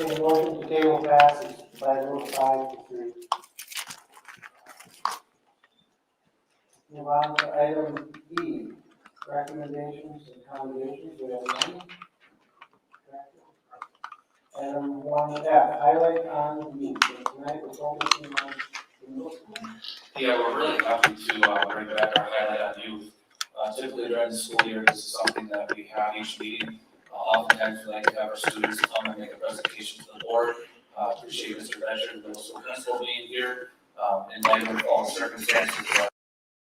Okay, motion to table passes by a vote of 5-3. Move on to item E, recommendations and accommodations. We have none. Item 1F, highlight on youth. Tonight we're focusing on the middle school. Yeah, we're really happy to bring back our highlight on youth. Typically during the school year, this is something that we have each meeting. Oftentimes we like to have our students come and make a presentation to the board. Appreciate Mr. Ledger, the middle school principal being here. In light of all the circumstances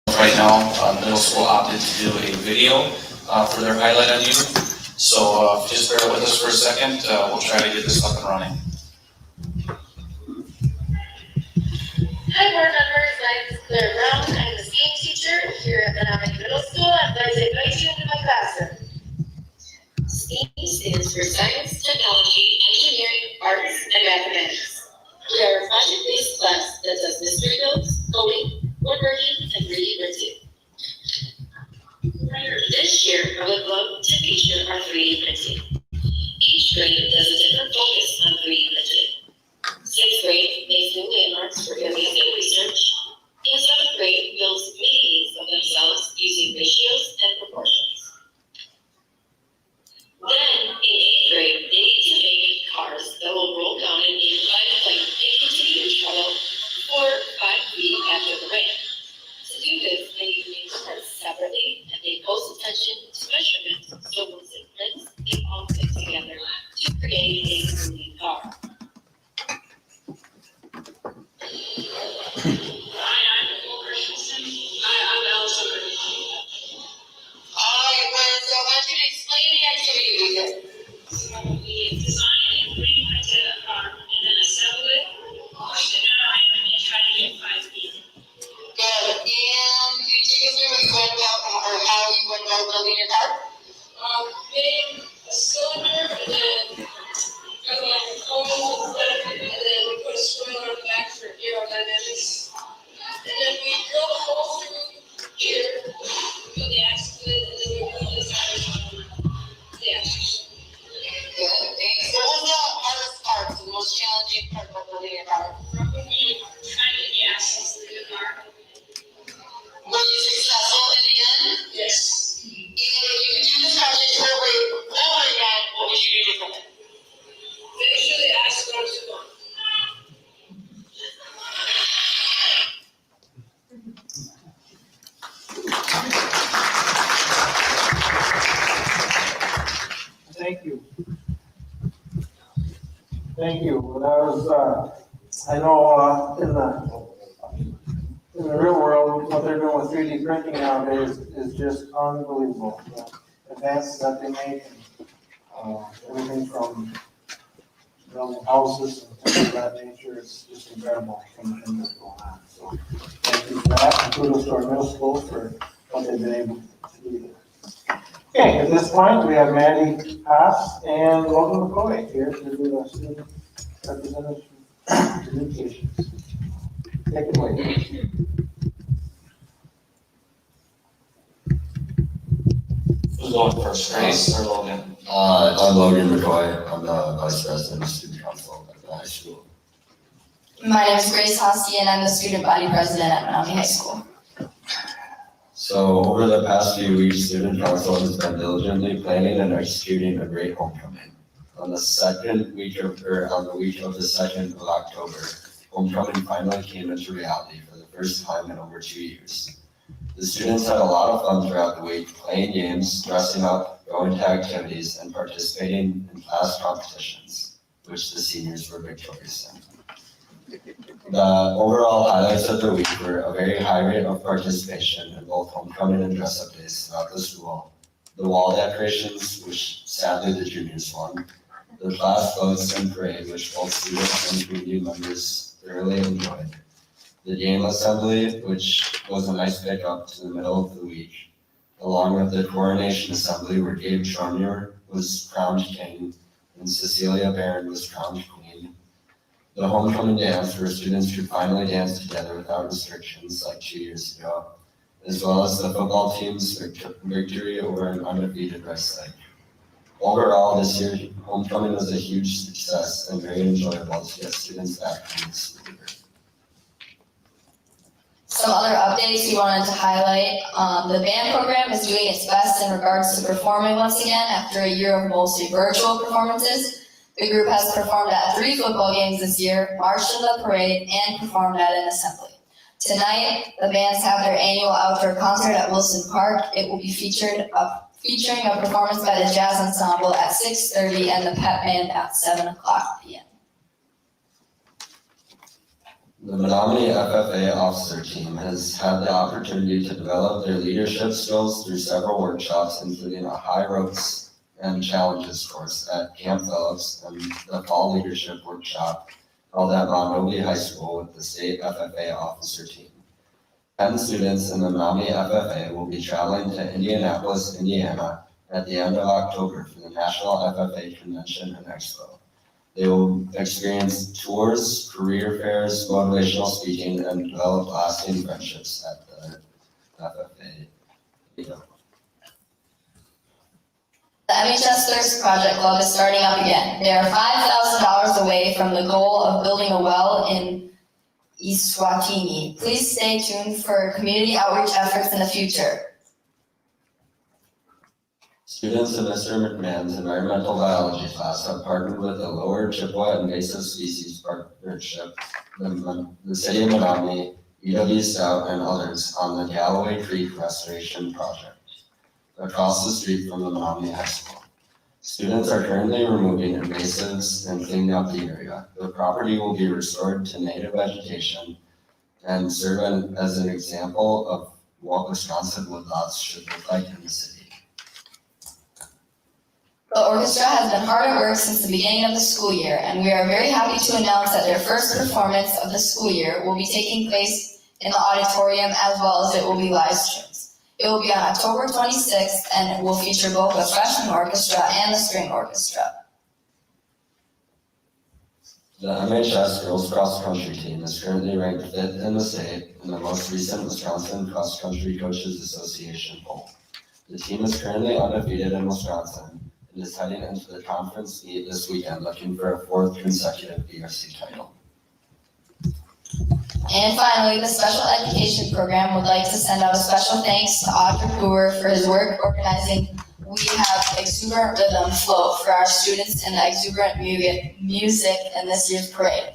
right now, middle school opted to do a video for their highlight on youth. So just bear with us for a second. We'll try to get this up and running. Hi, board members. My name is Claire Brown. I'm the STEAM teacher here at Menomonie Middle School. I'd like to invite you into my classroom. STEAM stands for Science, Technology, Engineering, Arts, and Mathematics. We are a project-based class that does mystery builds, coding, woodworking, and 3D printing. This year, I would love to feature our 3D printing. Each grade does a different focus on 3D printing. 6th grade makes new landmarks for amazing research, and 7th grade builds mini-me's of themselves using ratios and proportions. Then, in 8th grade, they need to make cars that will roll down an inclined plane and continue to travel 4 or 5 feet after the ramp. To do this, they need to make the parts separately and pay close attention to measurements so once it prints, they all fit together to create a moving car. We design and 3D printed a car and then assemble it, push it down and try to get 5 feet. Good. And can you take us through what you went about or how you went about building your car? Made a cylinder and then got like a cone and then we put a spoiler on the back for aerodynamics. And then we drilled a hole through here, put the axle in, and then we put the tires on the axle. Good. Thanks. What was the hardest part, the most challenging part of building your car? Probably trying to get the axles through the car. Were you successful in the end? Yes. And if you could do this project over again, what would you do differently? Finish the axle on too long. Thank you. Thank you. Well, that was, I know in the real world, what they're doing with 3D printing nowadays is just unbelievable. The advances that they make, everything from building houses and things of that nature is just incredible from the things that's going on. So thank you for that, and kudos to our middle school for what they've been able to do there. Okay, at this point, we have Mandy Haas and Logan McCoy here to do the student representative communications. Take it away. Who's going first, Grace or Logan? I'm Logan McCoy. I'm the Vice President of Student Council at the high school. My name is Grace Hosty, and I'm the Student Body President at Menomonie High School. So over the past few weeks, Student Council has been diligently planning and executing a great homecoming. On the week of the 2nd of October, homecoming finally came into reality for the first time in over 2 years. The students had a lot of fun throughout the week, playing games, dressing up, going to activities, and participating in class competitions, which the seniors were victorious in. The overall highlights of the week were a very high rate of participation in both homecoming and dress-up days throughout the school, the wall decorations, which sadly the juniors won, the class floats and parade, which both students and community members thoroughly enjoyed, the game assembly, which was a nice pickup to the middle of the week, along with the coronation assembly where Gabe Charnier was crowned king and Cecilia Barron was crowned queen, the homecoming dance where students could finally dance together without restrictions like 2 years ago, as well as the football team's victory over an undefeated Rice Lake. Overall, this year's homecoming was a huge success and very enjoyable to get students back from the school year. Some other updates we wanted to highlight. The band program is doing its best in regards to performing once again after a year of mostly virtual performances. The group has performed at 3 football games this year, marched in the parade, and performed at an assembly. Tonight, the bands have their annual outdoor concert at Wilson Park. It will be featuring a performance by the Jazz Ensemble at 6:30 and the Pep Band at 7:00 p.m. The Menomonie FFA officer team has had the opportunity to develop their leadership skills through several workshops, including a high ropes and challenges course at Camp Phillips and the fall leadership workshop held at Menomonie High School with the state FFA officer team. 10 students in the Menomonie FFA will be traveling to Indianapolis, Indiana at the end of October for the National FFA Convention and Expo. They will experience tours, career fairs, motivational speaking, and develop lasting friendships at the FFA meetup. The MHS Thirst Project Club is starting up again. They are $5,000 away from the goal of building a well in Eswatini. Please stay tuned for community outreach efforts in the future. Students in Mr. McMahon's environmental biology class have partnered with the Lower Chippewa Invasive Species Partnership, the City of Menomonie, UW Scout, and others on the Galloway Creek Restoration Project across the street from the Menomonie High School. Students are currently removing invasives and cleaning up the area. The property will be restored to native vegetation and serve as an example of what Wisconsin woodlots should look like in the city. The orchestra has been hard at work since the beginning of the school year, and we are very happy to announce that their first performance of the school year will be taking place in the auditorium as well as it will be live streamed. It will be on October 26th, and it will feature both the freshman orchestra and the string orchestra. The MHS girls cross country team is currently ranked 5th in the state in the most recent Wisconsin Cross Country Coaches Association poll. The team is currently undefeated in Wisconsin and is heading into the conference meet this weekend looking for a 4th consecutive BRC title. And finally, the special education program would like to send out a special thanks to Audrey Brewer for his work organizing We Have Exuberant Rhythm Float for our students in the exuberant music in this year's parade.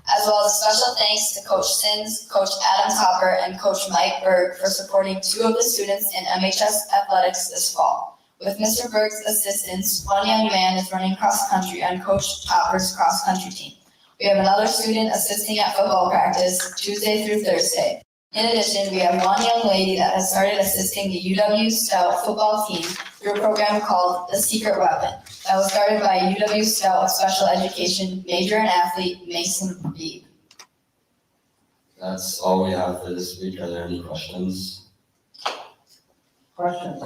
As well as a special thanks to Coach Sins, Coach Adam Topper, and Coach Mike Berg for supporting 2 of the students in MHS athletics this fall. With Mr. Berg's assistance, one young man is running cross country on Coach Topper's cross country team. We have another student assisting at football practice Tuesday through Thursday. In addition, we have one young lady that has started assisting the UW Scout football team through a program called The Secret Weapon that was started by UW Scout Special Education major and athlete Mason Beebe. That's all we have for this week. Are there any questions? Questions?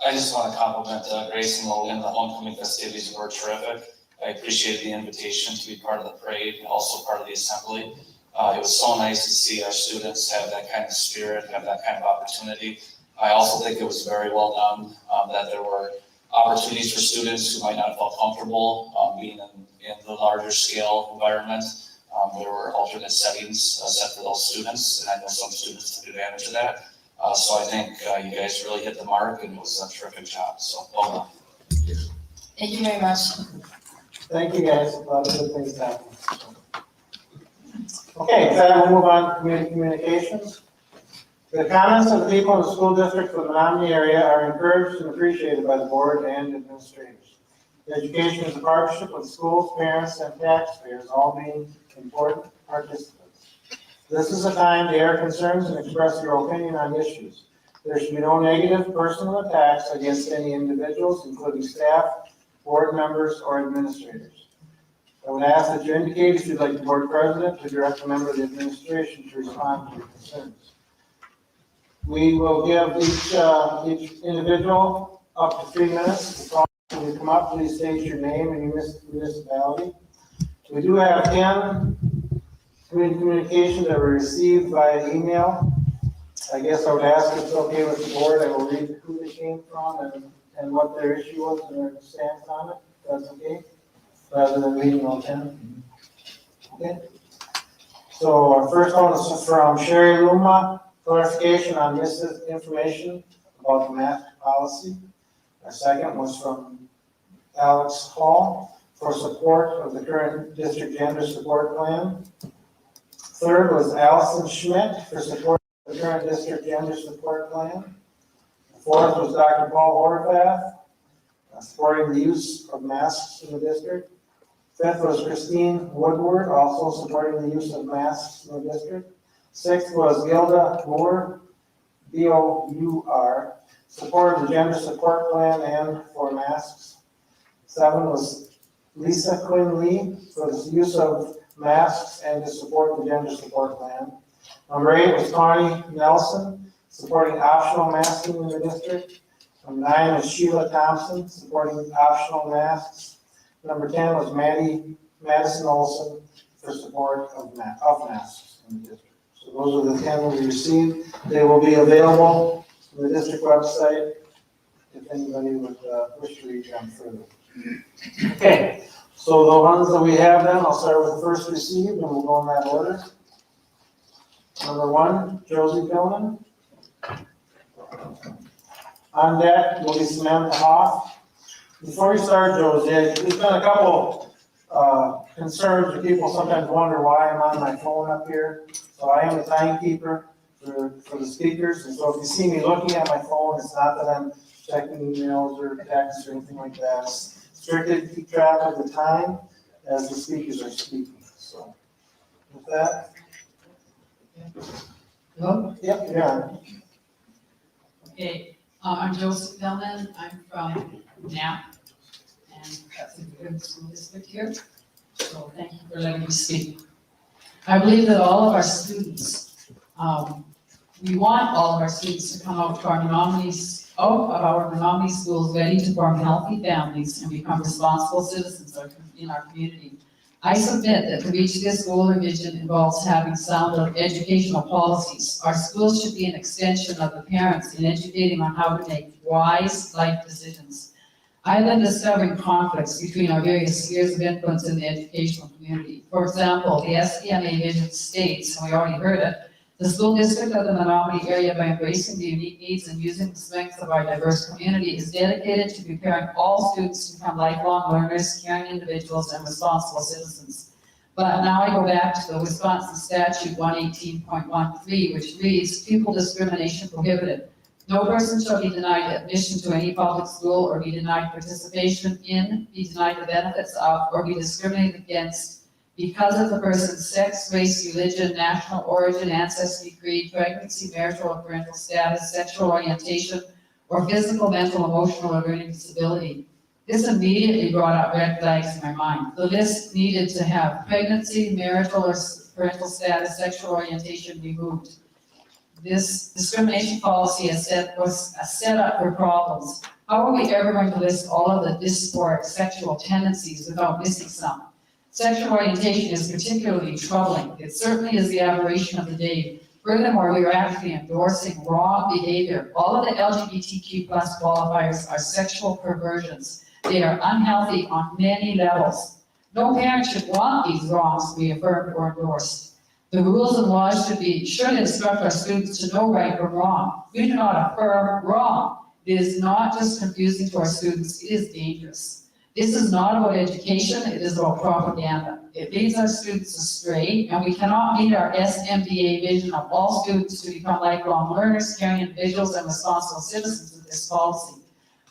I just want to compliment Grace and Logan. The homecoming festivities were terrific. I appreciated the invitation to be part of the parade and also part of the assembly. It was so nice to see our students have that kind of spirit, have that kind of opportunity. I also think it was very well done, that there were opportunities for students who might not have felt comfortable being in the larger scale environment. There were alternate settings set for those students, and I know some students took advantage of that. So I think you guys really hit the mark, and it was a terrific job. So well done. Thank you very much. Thank you, guys. A lot of good things happening. Okay, with that, we'll move on to community communications. The comments of the people in the school district of the Menomonie area are encouraged and appreciated by the board and administrators. Education is a partnership with schools, parents, and taxpayers, all being important participants. This is a time to air concerns and express your opinion on issues. There should be no negative personal attacks against any individuals, including staff, board members, or administrators. I would ask that you indicate if you'd like the board president to direct a member of the administration to respond to your concerns. We will give each individual up to 3 minutes to talk. When you come up, please state your name and your municipality. We do have 10 community communications that were received via email. I guess I would ask if it's okay with the board, I will read who they came from and what their issue was and their stance on it, if that's okay? Rather than reading all 10. Okay? So our first one is from Sherry Luma, clarification on misinformation about the mask policy. Our second was from Alex Hall for support of the current district gender support plan. Third was Allison Schmidt for support of the current district gender support plan. Fourth was Dr. Paul Horvath, supporting the use of masks in the district. Fifth was Christine Woodward, also supporting the use of masks in the district. Sixth was Gilda Moore, B-O-U-R, support of the gender support plan and for masks. 7 was Lisa Quinn Lee for the use of masks and to support the gender support plan. Number 8 was Connie Nelson, supporting optional masking in the district. Number 9 was Sheila Thompson, supporting optional masks. Number 10 was Madison Olson for support of masks in the district. So those are the 10 we received. They will be available on the district website if anybody would wish to reach out further. Okay, so the ones that we have then, I'll start with the first received and we'll go in that order. Number 1, Josie Pillman. On deck will be Samantha Hoff. Before we start, Josie, there's been a couple concerns that people sometimes wonder why I'm on my phone up here. So I am the timekeeper for the speakers, and so if you see me looking at my phone, it's not that I'm checking emails or texts or anything like that. It's strictly to keep track of the time as the speakers are speaking. So with that. Hello? Yep, yeah. Okay, I'm Joseph Pillman. I'm from Knapp, and that's a good school district here. So thank you for letting me speak. I believe that all of our students, we want all of our students to come out to our Menomonie schools ready to form healthy families and become responsible citizens in our community. I submit that to reach this goal or vision involves having sound educational policies. Our schools should be an extension of the parents in educating on how to make wise life decisions. I've been discovering conflicts between our various spheres of influence in the educational community. For example, the SDMA vision states, and we already heard it, the school district of the Menomonie area, by embracing the unique needs and using the strengths of our diverse community, is dedicated to preparing all students to become lifelong learners, caring individuals, and responsible citizens. But now I go back to the Wisconsin Statute 118.13, which reads, pupil discrimination prohibited. No person shall be denied admission to any public school or be denied participation in, be denied the benefits of, or be discriminated against because of the person's sex, race, religion, national origin, ancestry, creed, pregnancy, marital or parental status, sexual orientation, or physical, mental, emotional, or learning disability. This immediately brought up red flags in my mind. The list needed to have pregnancy, marital or parental status, sexual orientation removed. This discrimination policy was a setup for problems. How are we ever going to list all of the dysphoric sexual tendencies without missing some? Sexual orientation is particularly troubling. It certainly is the aberration of the day. Furthermore, we are actually endorsing wrong behavior. All of the LGBTQ+ qualifiers are sexual perversions. They are unhealthy on many levels. No parent should want these wrongs to be affirmed or endorsed. The rules and laws should instruct our students to know right from wrong. We do not affirm wrong. It is not just confusing to our students, it is dangerous. This is not about education, it is about propaganda. It leads our students astray, and we cannot meet our SMDA vision of all students to become lifelong learners, caring individuals, and responsible citizens with this policy.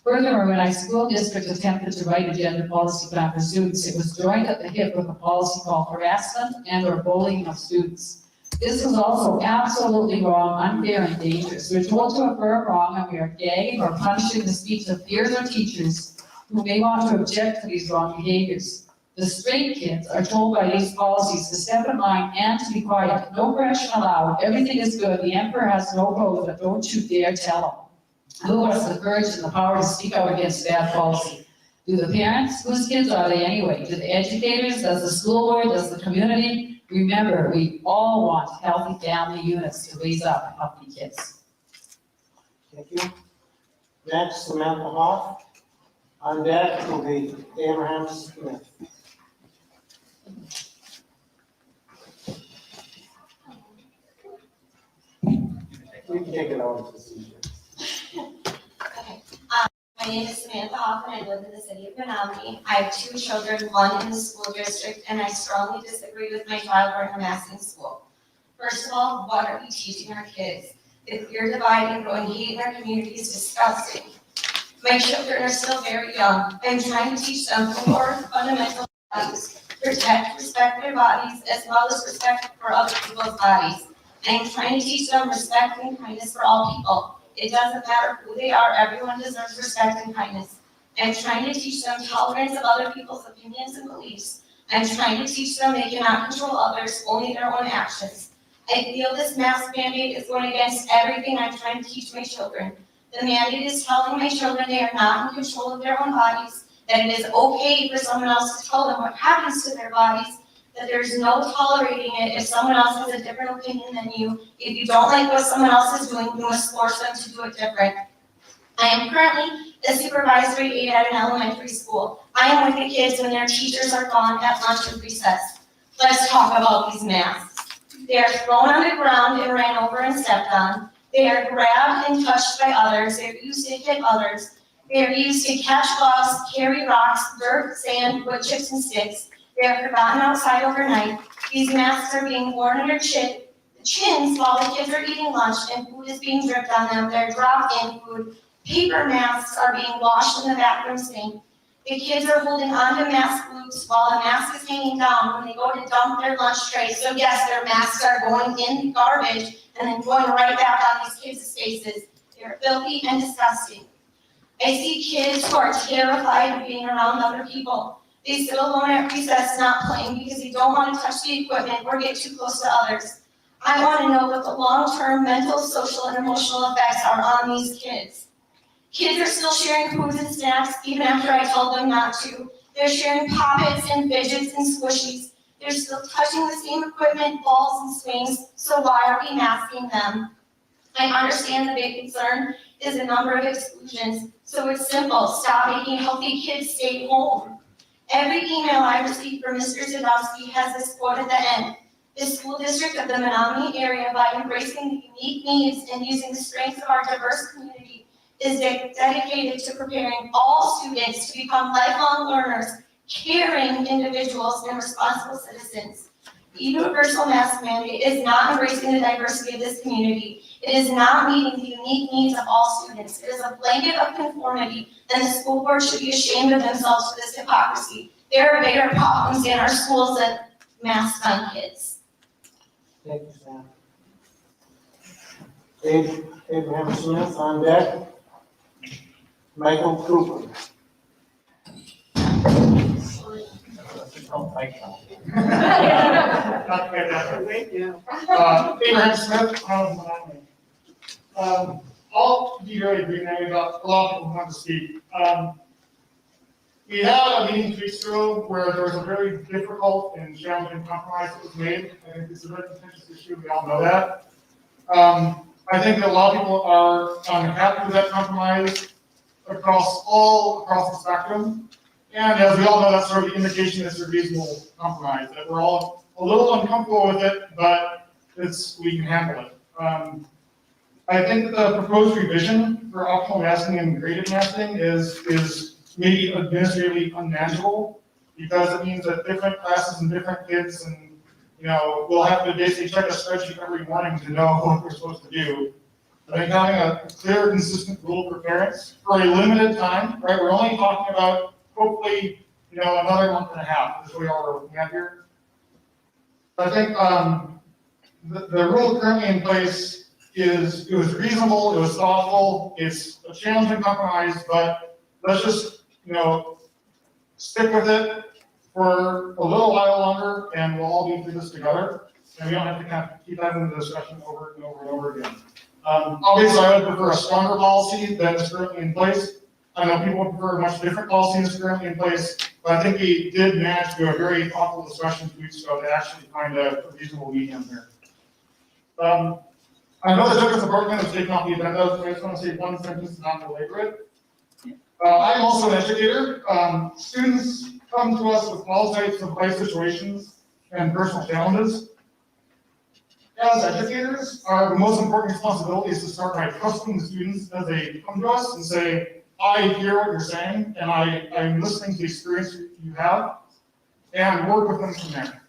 Furthermore, when our school district attempted to write a gender policy plan for students, it was joined at the hip with a policy called harassment and/or bullying of students. This was also absolutely wrong, unfair, and dangerous. We're told to affirm wrong, and we are gagging or punishing the speech of peers or teachers who may want to object to these wrong behaviors. The straight kids are told by these policies to step in line and to be quiet. No correction allowed. Everything is good. The emperor has no clothes, but don't you dare tell him. Who has the courage and the power to speak out against bad policy? Do the parents? Whose kids are they anyway? Do the educators? Does the school board? Does the community? Remember, we all want healthy family units to raise up healthy kids. Thank you. Next, Samantha Hoff. On deck will be Abraham Smith. You can take it over to the seat. My name is Samantha Hoff, and I live in the city of Menomonie. I have 2 children, one in the school district, and I strongly disagree with my child wearing a mask in school. First of all, what are we teaching our kids? The clear divide and growing hate in our community is disgusting. My children are still very young. I'm trying to teach them 4 fundamental values: protect, respect their bodies, as well as respect for other people's bodies. I'm trying to teach them respect and kindness for all people. It doesn't matter who they are, everyone deserves respect and kindness. I'm trying to teach them tolerance of other people's opinions and beliefs. I'm trying to teach them they cannot control others, only their own actions. I feel this mask mandate is going against everything I'm trying to teach my children. The mandate is telling my children they are not in control of their own bodies, that it is okay for someone else to tell them what happens to their bodies, that there's no tolerating it if someone else has a different opinion than you. If you don't like what someone else is doing, you must force them to do it different. I am currently a supervisory aide at an elementary school. I am with the kids when their teachers are gone at lunch and recess. Let's talk about these masks. They are thrown on the ground and ran over and stepped on. They are grabbed and touched by others. They're used to hit others. They are used to catch bugs, carry rocks, dirt, sand, wood chips, and sticks. They are forgotten outside overnight. These masks are being worn on their chins while the kids are eating lunch and food is being dripped on them. They're dropped in food. Paper masks are being washed in the bathroom sink. The kids are holding onto mask loops while the mask is hanging down when they go to dump their lunch trays. So yes, their masks are going in garbage and then going right back on these kids' faces. They're filthy and disgusting. I see kids who are terrified of being around other people. They sit alone at recess not playing because they don't want to touch the equipment or get too close to others. I want to know what the long-term mental, social, and emotional effects are on these kids. Kids are still sharing foods and snacks even after I told them not to. They're sharing poppets and fidgets and squishies. They're still touching the same equipment, balls, and swings, so why are we masking them? I understand the big concern is the number of exclusions, so it's simple. Stop making healthy kids stay home. Every email I receive from Mr. Zadowski has this quote at the end. The school district of the Menomonie area, by embracing the unique needs and using the strengths of our diverse community, is dedicated to preparing all students to become lifelong learners, caring individuals, and responsible citizens. The universal mask mandate is not embracing the diversity of this community. It is not meeting the unique needs of all students. It is a blanket of conformity, and the school board should be ashamed of themselves for this hypocrisy. There are bigger problems in our schools than masks on kids. Thank you, Sam. Abraham Smith on deck. Michael Cooper. Thank you. Abraham Smith, I'll be very brief now. We've got a lot of people want to speak. We had a meeting 2 weeks ago where there was a very difficult and challenging compromise that was made. I think it's a very contentious issue. We all know that. I think that a lot of people are unhappy with that compromise across the spectrum. And as we all know, that's sort of the indication that it's a reasonable compromise, that we're all a little uncomfortable with it, but we can handle it. I think that the proposed revision for optional masking and graded masking is maybe administratively unmanageable, because it means that different classes and different kids and we'll have to basically check a spreadsheet every morning to know what we're supposed to do. I think having a clear, consistent rule for parents for a limited time, right? We're only talking about hopefully, another month and a half is what we all are looking at here. I think the rule currently in place it was reasonable, it was thoughtful, it's a challenging compromise, but let's just, stick with it for a little while longer, and we'll all be through this together, and we don't have to kind of keep having the discussion over and over and over again. Obviously, I would prefer a stronger policy than is currently in place, I know people prefer a much different policy that's currently in place, but I think we did manage to do a very thoughtful discussion 2 weeks ago to actually find a reasonable medium here. I know the Justice Department has taken off the agenda, so I just want to say one sentence to not belabor it. I'm also an educator. Students come to us with all types of life situations and personal challenges. As educators, the most important responsibility is to start by trusting the students as they come to us and say, I hear what you're saying, and I'm listening to the experience you have, and work with them from there.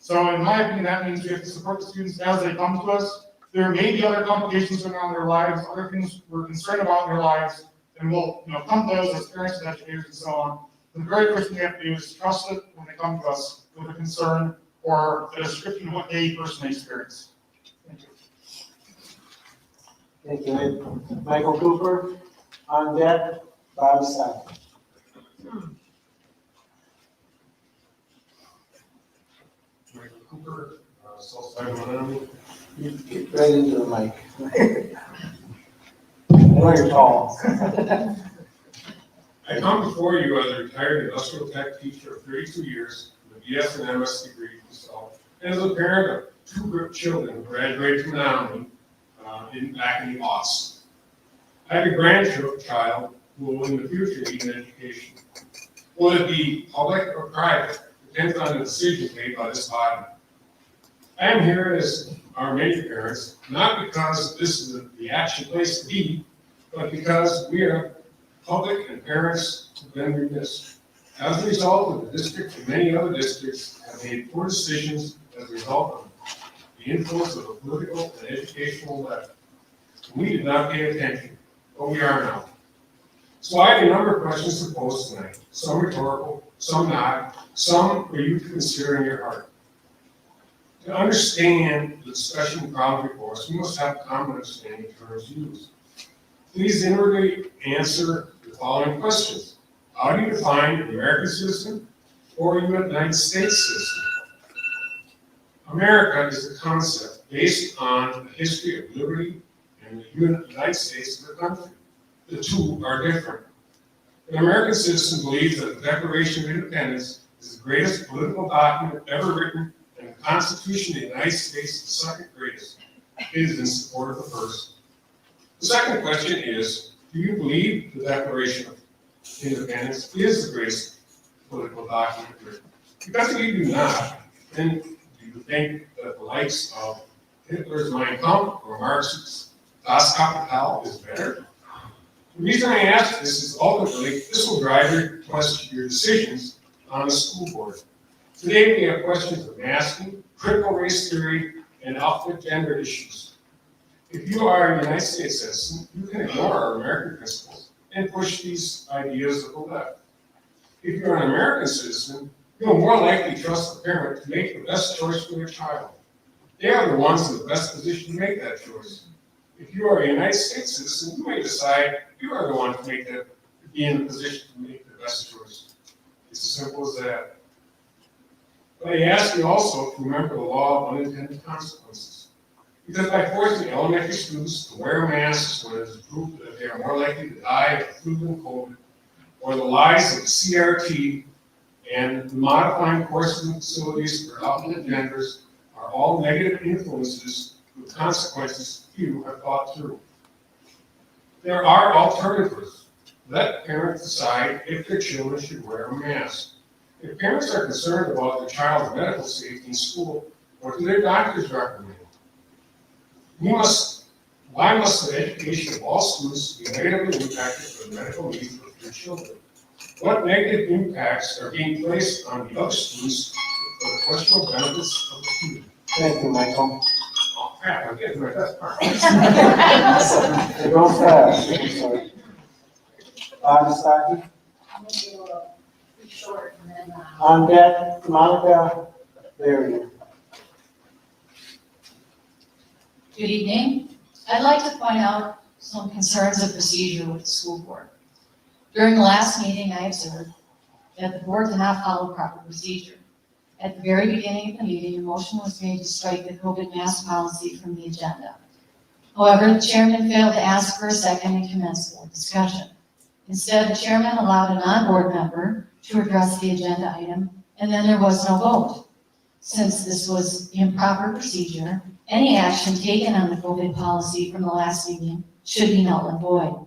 So in my opinion, that means we have to support the students as they come to us. There may be other complications going on in their lives, other things we're concerned about in their lives, and we'll come to those as parents and educators and so on. The very first thing we have to do is trust it when they come to us with a concern or a description of what they personally experience. Thank you. Thank you. Michael Cooper, on deck, Bob Stock. Michael Cooper, Southside Menomonie. You get right into the mic. I know you're tall. I come before you as a retired industrial tech teacher of 32 years with a BS and MS degree myself, and as a parent of 2 children who graduated from Menomonie back in the aughts. I have a grandchild who will in the future need an education. Will it be public or private? Depends on the decisions made by this body. I am here as our many parents, not because this is the action place to be, but because we are public and parents have been remiss. As a result of the district and many other districts have made poor decisions as a result of the influence of the political and educational left. We did not pay attention, but we are now. So I have a number of questions to pose tonight, some rhetorical, some not, some for you to consider in your heart. To understand the discussion problem before us, we must have common understanding of terms used. Please inwardly answer the following questions. How do you define an American citizen or a United States citizen? America is a concept based on the history of liberty and the United States is a country. The two are different. An American citizen believes that the Declaration of Independence is the greatest political document ever written, and the Constitution of the United States is the second greatest. It is in support of the first. The second question is, do you believe the Declaration of Independence is the greatest political document written? Because if you do not, then do you think that the likes of Hitler's Mein Kampf or Marx's Das Kapital is better? The reason I ask this is ultimately this will drive your decisions on the school board. Today we have questions of masking, critical race theory, and ethnic gender issues. If you are a United States citizen, you can ignore our American principles and push these ideas of the left. If you're an American citizen, you'll more likely trust the parent to make the best choice for their child. They are the ones in the best position to make that choice. If you are a United States citizen, you may decide you are the one to be in the position to make the best choice. It's as simple as that. But I ask you also to remember the law of unintended consequences. Because by forcing elementary students to wear masks when it is proved that they are more likely to die of flu than COVID, or the lies of the CRT and modifying courses and facilities for alternate genders are all negative influences with consequences few have thought through. There are alternatives. Let parents decide if their children should wear a mask. If parents are concerned about their child's medical safety in school, what do their doctors recommend? Why must the education of all students be negatively impacted by the medical needs of their children? What negative impacts are being placed on the other students for the questionable benefits of the student? Thank you, Michael. Oh, crap, I'm getting my best part. It goes fast, I'm sorry. Bob Stockton, I'm gonna be a little short and then, on deck, Monica Berry. Good evening. I'd like to point out some concerns of procedure with the school board. During the last meeting, I observed that the board did not follow proper procedure. At the very beginning of the meeting, a motion was made to strike the COVID mask policy from the agenda. However, the chairman failed to ask for a second and commence board discussion. Instead, the chairman allowed a non-board member to address the agenda item, and then there was no vote. Since this was improper procedure, any action taken on the COVID policy from the last meeting should be null and void.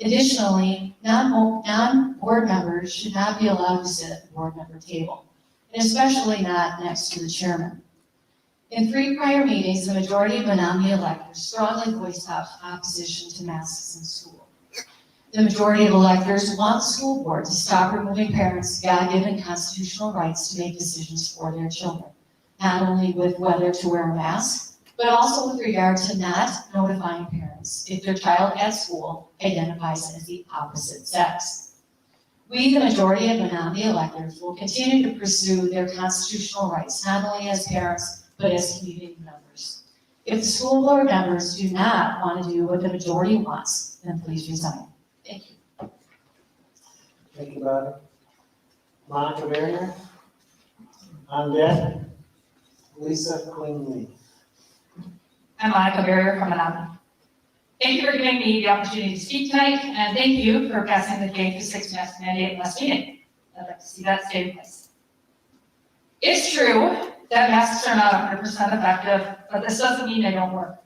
Additionally, non-board members should not be allowed to sit at the board member table, and especially not next to the chairman. In 3 prior meetings, the majority of Menomonie electors strongly voiced opposition to masks in school. The majority of electors want the school board to stop removing parents' God-given constitutional rights to make decisions for their children, not only with whether to wear a mask, but also with regard to not notifying parents if their child at school identifies as the opposite sex. We, the majority of Menomonie electors, will continue to pursue their constitutional rights, not only as parents, but as community members. If the school board members do not want to do what the majority wants, then please resign. Thank you. Thank you, Bobby. Monica Barrier. On deck, Lisa Quinley. I'm Monica Barrier from Menomonie. Thank you for giving me the opportunity to speak tonight, and thank you for passing the K-6 mask mandate last meeting. I'd like to see that stay in place. It's true that masks are not 100% effective, but this doesn't mean they don't work.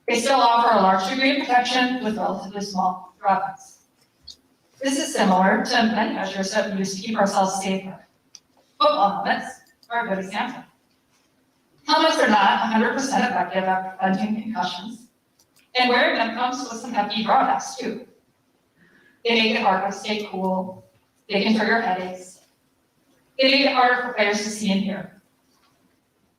They still offer a large degree of protection with relatively small drawbacks. This is similar to many measures that we use to keep ourselves safer. Football helmets are a good example. Helmets are not 100% effective at preventing concussions, and wearing them comes with some hefty drawbacks too. They make it hard to stay cool, they can trigger headaches, they make it harder for players to see and hear.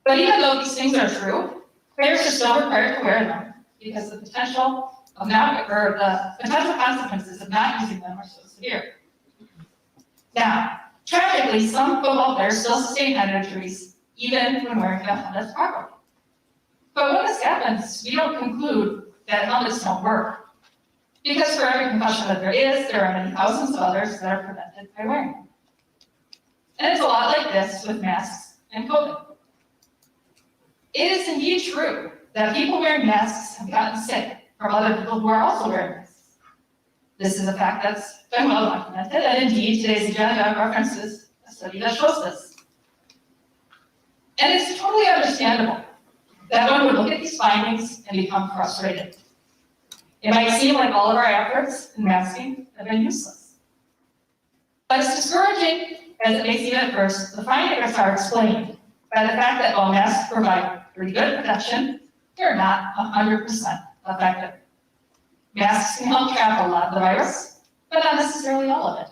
But even though these things are true, players are still required to wear them because the potential consequences of not using them are so severe. Now, tragically, some football players still sustain head injuries even when wearing the helmets properly. But when this happens, we don't conclude that helmets don't work. Because for every concussion that there are many thousands of others that are prevented by wearing them. And it's a lot like this with masks and COVID. It is indeed true that people wearing masks have gotten sick from other people who are also wearing masks. This is a fact that's been well documented, and indeed today's agenda references a study that shows this. And it's totally understandable that one would look at these findings and become frustrated. It might seem like all of our efforts in masking have been useless. But as discouraging as it may seem at first, the findings are explained by the fact that while masks provide pretty good protection, they're not 100% effective. Masks can help trap a lot of the virus, but not necessarily all of it.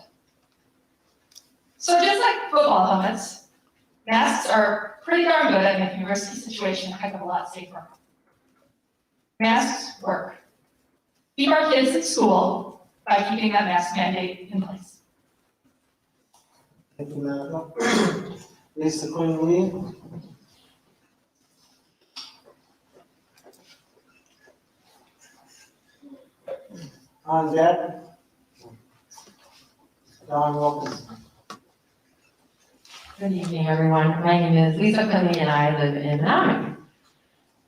So just like football helmets, masks are pretty darn good at making a risky situation a heck of a lot safer. Masks work. Keep our kids at school by keeping that mask mandate in place. Thank you, Monica. Lisa Quinley. On deck, Don Wilkinson. Good evening, everyone. My name is Lisa Quinley and I live in Menomonie.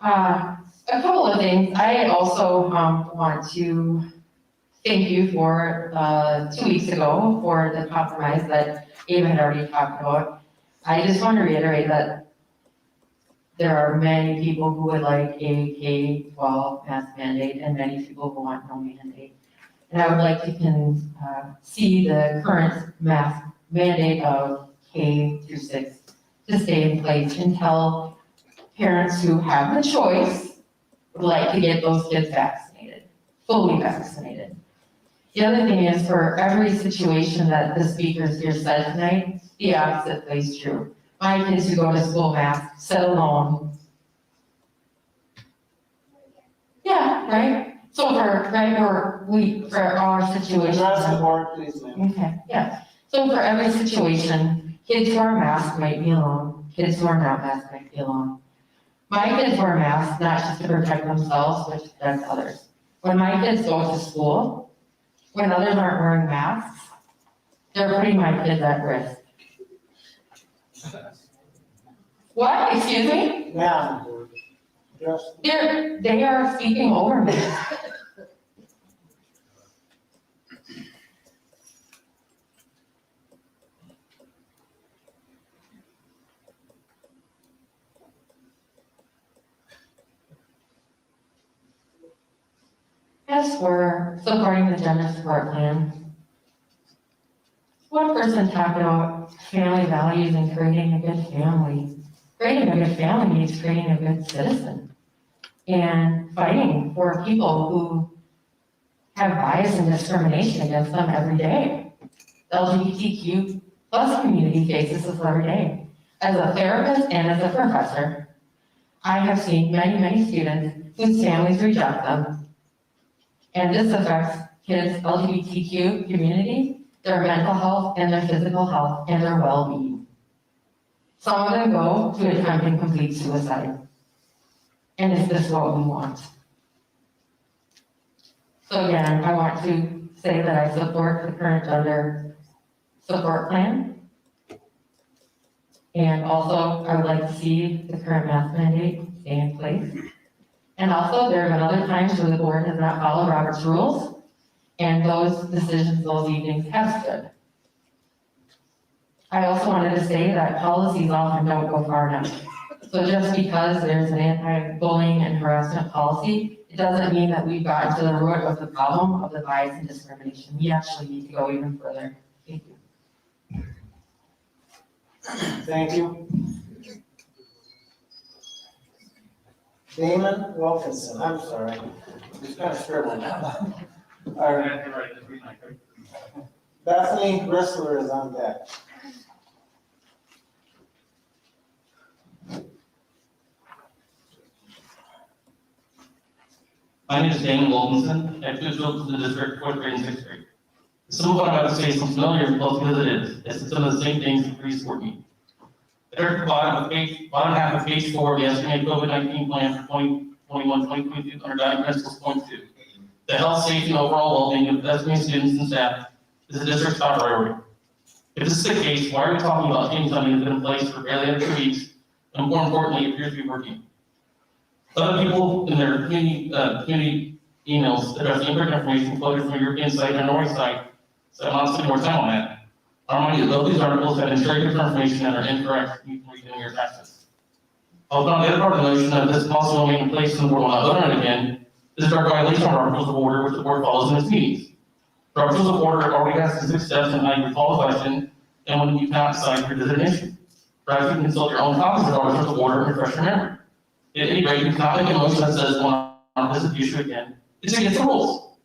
A couple of things. I also want to thank you for 2 weeks ago for the compromise that Ava had already talked about. I just want to reiterate that there are many people who would like a K-12 mask mandate and many people who want no mandate. And I would like to see the current mask mandate of K-6 to stay in place until parents who have the choice would like to get those kids vaccinated, fully vaccinated. The other thing is, for every situation that the speakers here said tonight, the opposite plays true. My kids who go to school masked, sit alone. Yeah, right? So for our situation. Address the board, please, ma'am. Okay, yeah. So for every situation, kids who are masked might be alone, kids who are not masked might be alone. My kids wear masks not just to protect themselves, but to protect others. When my kids go to school, when others aren't wearing masks, they're putting my kids at risk. What? Excuse me? Ma'am. They are speaking over me. guys for supporting the gender support plan. One person talked about family values and creating a good family. Creating a good family means creating a good citizen. And fighting for people who have bias and discrimination against them every day. The LGBTQ plus community faces this every day. As a therapist and as a professor, I have seen many, many students whose families reject them. And this affects kids' LGBTQ community, their mental health and their physical health and their well-being. Some of them go to attempting complete suicide. And is this what we want? So again, I want to say that I support the current gender support plan. And also, I would like to see the current mask mandate stay in place. And also, there have been other times where the board has not followed Robert's rules, and those decisions, those evenings have stood. I also wanted to say that policies often don't go far enough. So just because there's an anti-bullying and harassment policy, it doesn't mean that we've gotten to the root of the problem of the bias and discrimination. We actually need to go even further. Thank you. Thank you. Damon Wilkinson, I'm sorry, just kind of scribbling. All right. Bethany Rissler is on deck. My name is Damon Wilkinson. I have two children in the district, 4th grade and 6th grade. Some of what I'm about to say is familiar, both because it is. It's some of the same things that pre-sport me. The bottom half of page 4 of the estimated COVID-19 plan for 2021-2022 under guiding principles point 2. The health, safety, and overall well-being of estimated students and staff is the district's top priority. If this is the case, why are we talking about changing something that's been in place for barely under 2 weeks, and more importantly, it appears to be working? Other people in their community emails address the incorrect information quoted from a European site and a Norway site, so I'm not spending more time on that. I remind you that both these articles have incorrect information and are incorrect from reading your taxes. I'll put on the other part of the motion that this policy will remain in place and the board will not vote on it again. This is our violation of our rules of order, which the board follows in its meetings. The rules of order already has 6 steps on how you call a question and when you cannot decide to revisit an issue. Perhaps you can consult your own copies of our rules of order and refresh your memory. At any rate, you cannot make a motion that says we'll not visit the issue again. It's against the rules.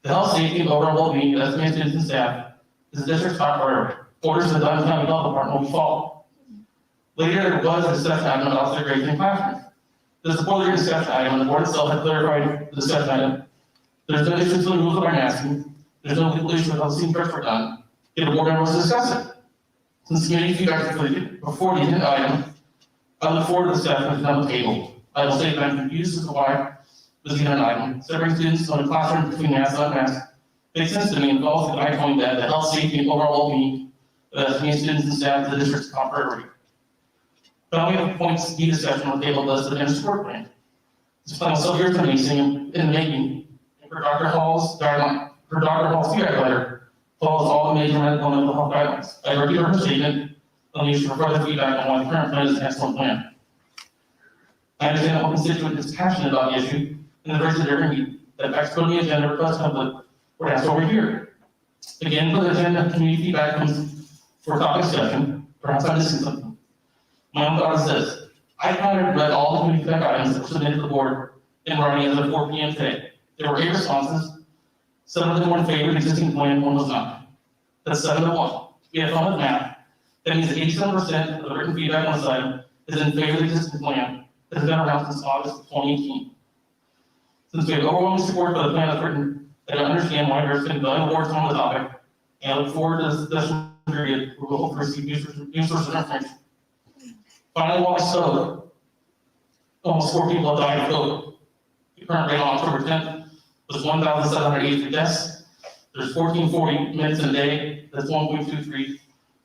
The health, safety, and overall well-being of estimated students and staff is the district's top priority. Orders of the Dunn County Health Department will be followed. Later, there was a discussion item about segregation in classrooms. This is a poorly written discussion item, and the board itself had clarified the discussion item. There's no issue with the rules of our masking. There's no legal issue with how the scene first were done. Yet the board member was discussing. Since community feedback is completed before the agenda item, I look forward to the discussion on the table. I will say that I'm confused as to why this is an item. Separating students on a classroom between mask and unmasked makes sense to me and falls with the point that the health, safety, and overall well-being of students and staff is the district's top priority. But we have points B discussion on the table list of the support plan. This plan was so here to me, saying in the making, for Dr. Hall's feedback letter follows all the major medical and mental health guidelines. I reviewed her statement on the issue for further feedback on why the current plan is an excellent plan. I understand that one constituent is passionate about the issue and the version they're need that affects putting the agenda request template or asked over here. Again, for the agenda, community feedback comes for topic discussion. Perhaps I'm missing something. My own thought is this. I counted and read all the community feedback items that were submitted to the board in writing as of 4 p.m. today. There were 8 responses. 7 of them were in favor of the existing plan, 1 was not. That's 7 to 1. We have fun with math. That means that 87% of the written feedback on the site is in favor of the existing plan that has been around since August of 2018. Since we have overwhelming support for the plan that's written, I don't understand why there's been no awards on the topic, and I look forward to this discussion period where we'll hope to receive new sources of information. Finally, while I spoke, almost 4 people have died of COVID. The current rate on October 10th was 1,783 deaths. There's 1440 minutes in a day, that's 1.23.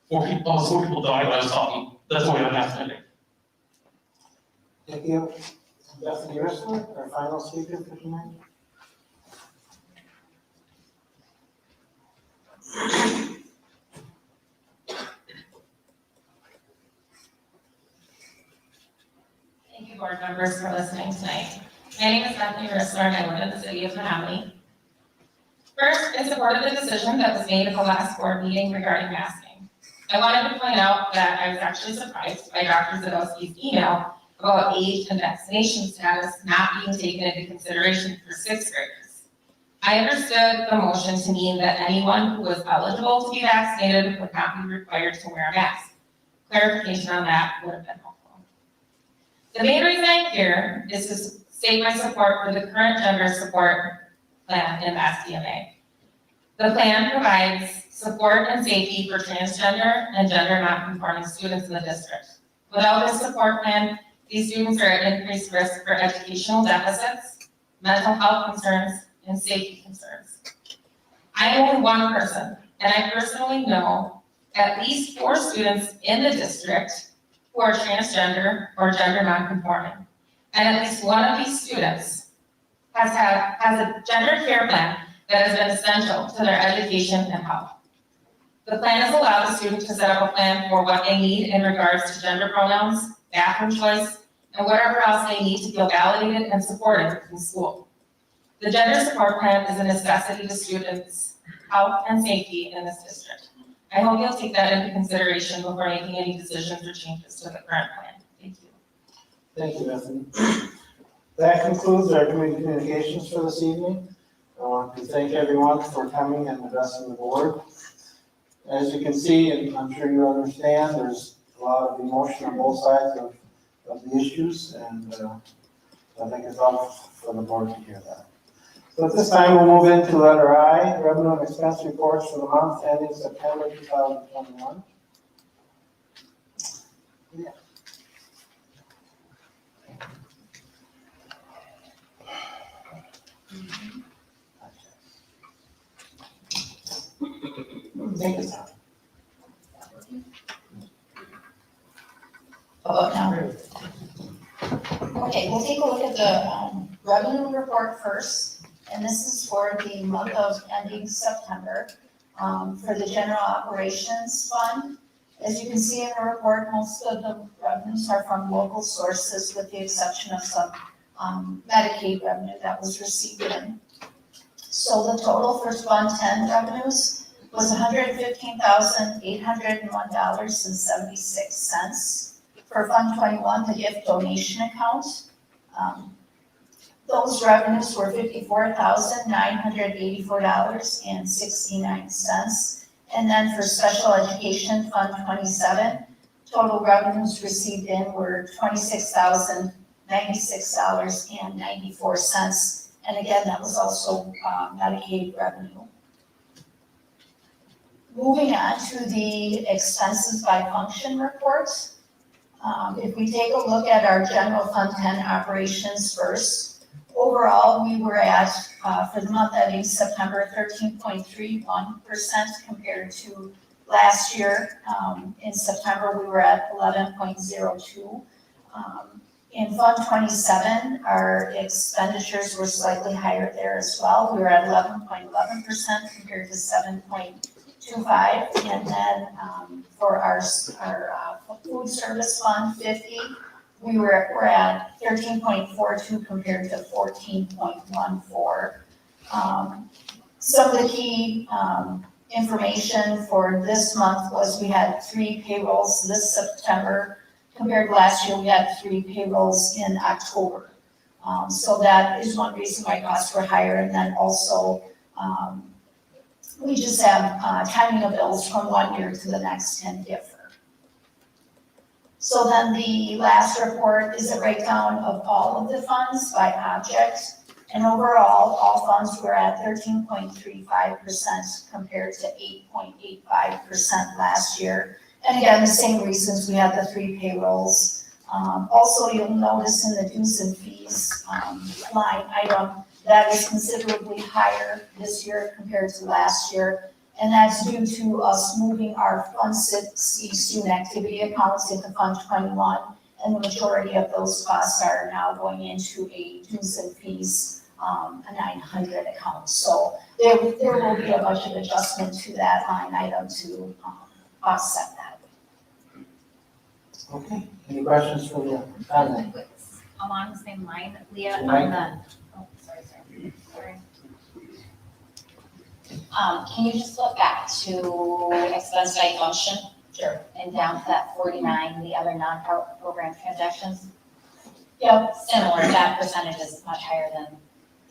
Almost 4 people died when I was talking. That's why we have a mass mandate. Thank you. Bethany Rissler, our final speaker for tonight. Thank you, board members, for listening tonight. My name is Stephanie Rissler, and I live in the city of Menomonie. First, in support of the decision that was made at the last board meeting regarding masking. I wanted to point out that I was actually surprised by Dr. Zadowski's email about age and vaccination status not being taken into consideration for sixth graders. I understood the motion to mean that anyone who was eligible to be vaccinated would not be required to wear a mask. Clarification on that would have been helpful. The main reason I'm here is to state my support for the current gender support plan in SDMA. The plan provides support and safety for transgender and gender nonconforming students in the district. Without this support plan, these students are at increased risk for educational deficits, mental health concerns, and safety concerns. I am only one person, and I personally know at least 4 students in the district who are transgender or gender nonconforming. And at least one of these students has a gender care plan that has been essential to their education and health. The plan has allowed the student to set up a plan for what they need in regards to gender pronouns, bathroom choice, and whatever else they need to feel validated and supported in school. The gender support plan is a necessity to students' health and safety in this district. I hope you'll take that into consideration before making any decisions or changes to the current plan. Thank you. Thank you, Bethany. That concludes our communications for this evening. I want to thank everyone for coming and addressing the board. As you can see, and I'm sure you understand, there's a lot of emotion on both sides of the issues, and I think it's all for the board to hear that. So at this time, we'll move into letter I, revenue and expense reports for the month ending September 2021. Yeah. Take your time. How about now? Okay, we'll take a look at the revenue report first, and this is for the month of ending September for the general operations fund. As you can see in the report, most of the revenues are from local sources with the exception of some Medicaid revenue that was received in. So the total for Fund 10 revenues was $115,801.76. For Fund 21, the gift donation account, those revenues were $54,984.69. And then for Special Education Fund 27, total revenues received in were $26,096.94. And again, that was also Medicaid revenue. Moving on to the expenses by function reports. If we take a look at our general Fund 10 operations first, overall, we were at, for the month ending September, 13.31% compared to last year. In September, we were at 11.02%. In Fund 27, our expenditures were slightly higher there as well. We were at 11.11% compared to 7.25%. And then for our food service fund 50, we're at 13.42 compared to 14.14. Some of the key information for this month was we had 3 payrolls this September. Compared to last year, we had 3 payrolls in October. So that is one reason why costs were higher. And then also, we just have timing of bills from one year to the next can differ. So then the last report is a breakdown of all of the funds by object. And overall, all funds were at 13.35% compared to 8.85% last year. And again, the same reasons, we had the 3 payrolls. Also, you'll notice in the dues and fees line item, that is considerably higher this year compared to last year. And that's due to us moving our Fund 60 student activity accounts into Fund 21. And the majority of those costs are now going into a dues and fees, a 900 account. So there will be a budget adjustment to that line item to offset that. Okay, any questions for you? Along the same line, Leah, on Right. the, Can you just look back to expense by function? Sure. And down to that 49, the other non-program transactions? Yep, Similar, that percentage is much higher than,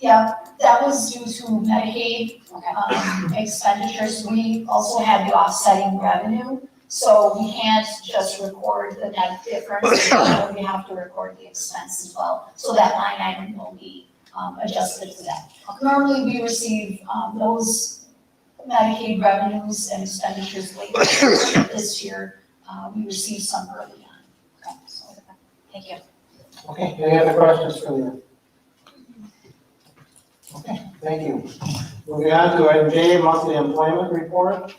yep, that was due to Medicaid okay. expenditures. We also had the offsetting revenue, so we can't just record the net difference. We have to record the expense as well, so that line item will be adjusted to that. Normally, we receive those Medicaid revenues and expenditures late this year. We received some early on. Okay, so, thank you. Okay, any other questions for you? Okay, thank you. Moving on to item J, monthly employment report.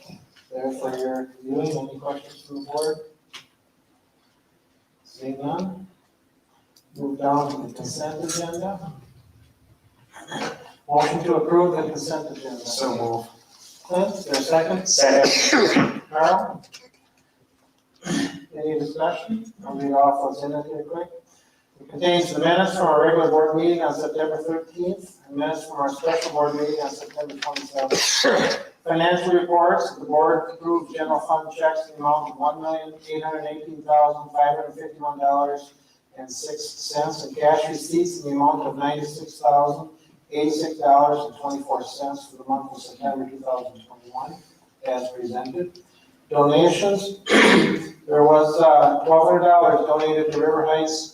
There for your viewing. Any questions from the board? Seeing none. Move down to the consent agenda. Motion to approve the consent agenda. So move. Clint, is there a second? Second. Carl? Any discussion? I'll read off what's in it here quick. It contains the minutes from our regular board meeting on September 13th, and minutes from our special board meeting on September 27th. Financial reports, the board approved general fund checks in the amount of $1,818,551.06, and cash receipts in the amount of $96,086.24 for the month of September 2021, as presented. Donations, there was $1,200 donated to River Heights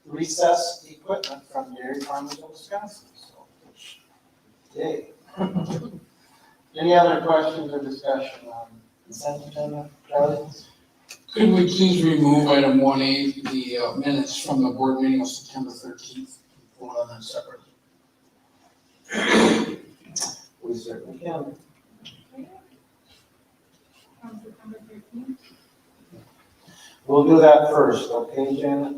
recess equipment from dairy farmers in Wisconsin. So, yay. Any other questions or discussion on consent agenda? Charlie? Could we please remove item 1A, the minutes from the board meeting of September 13th, vote on them separately? We certainly can. We'll do that first, okay, Janet?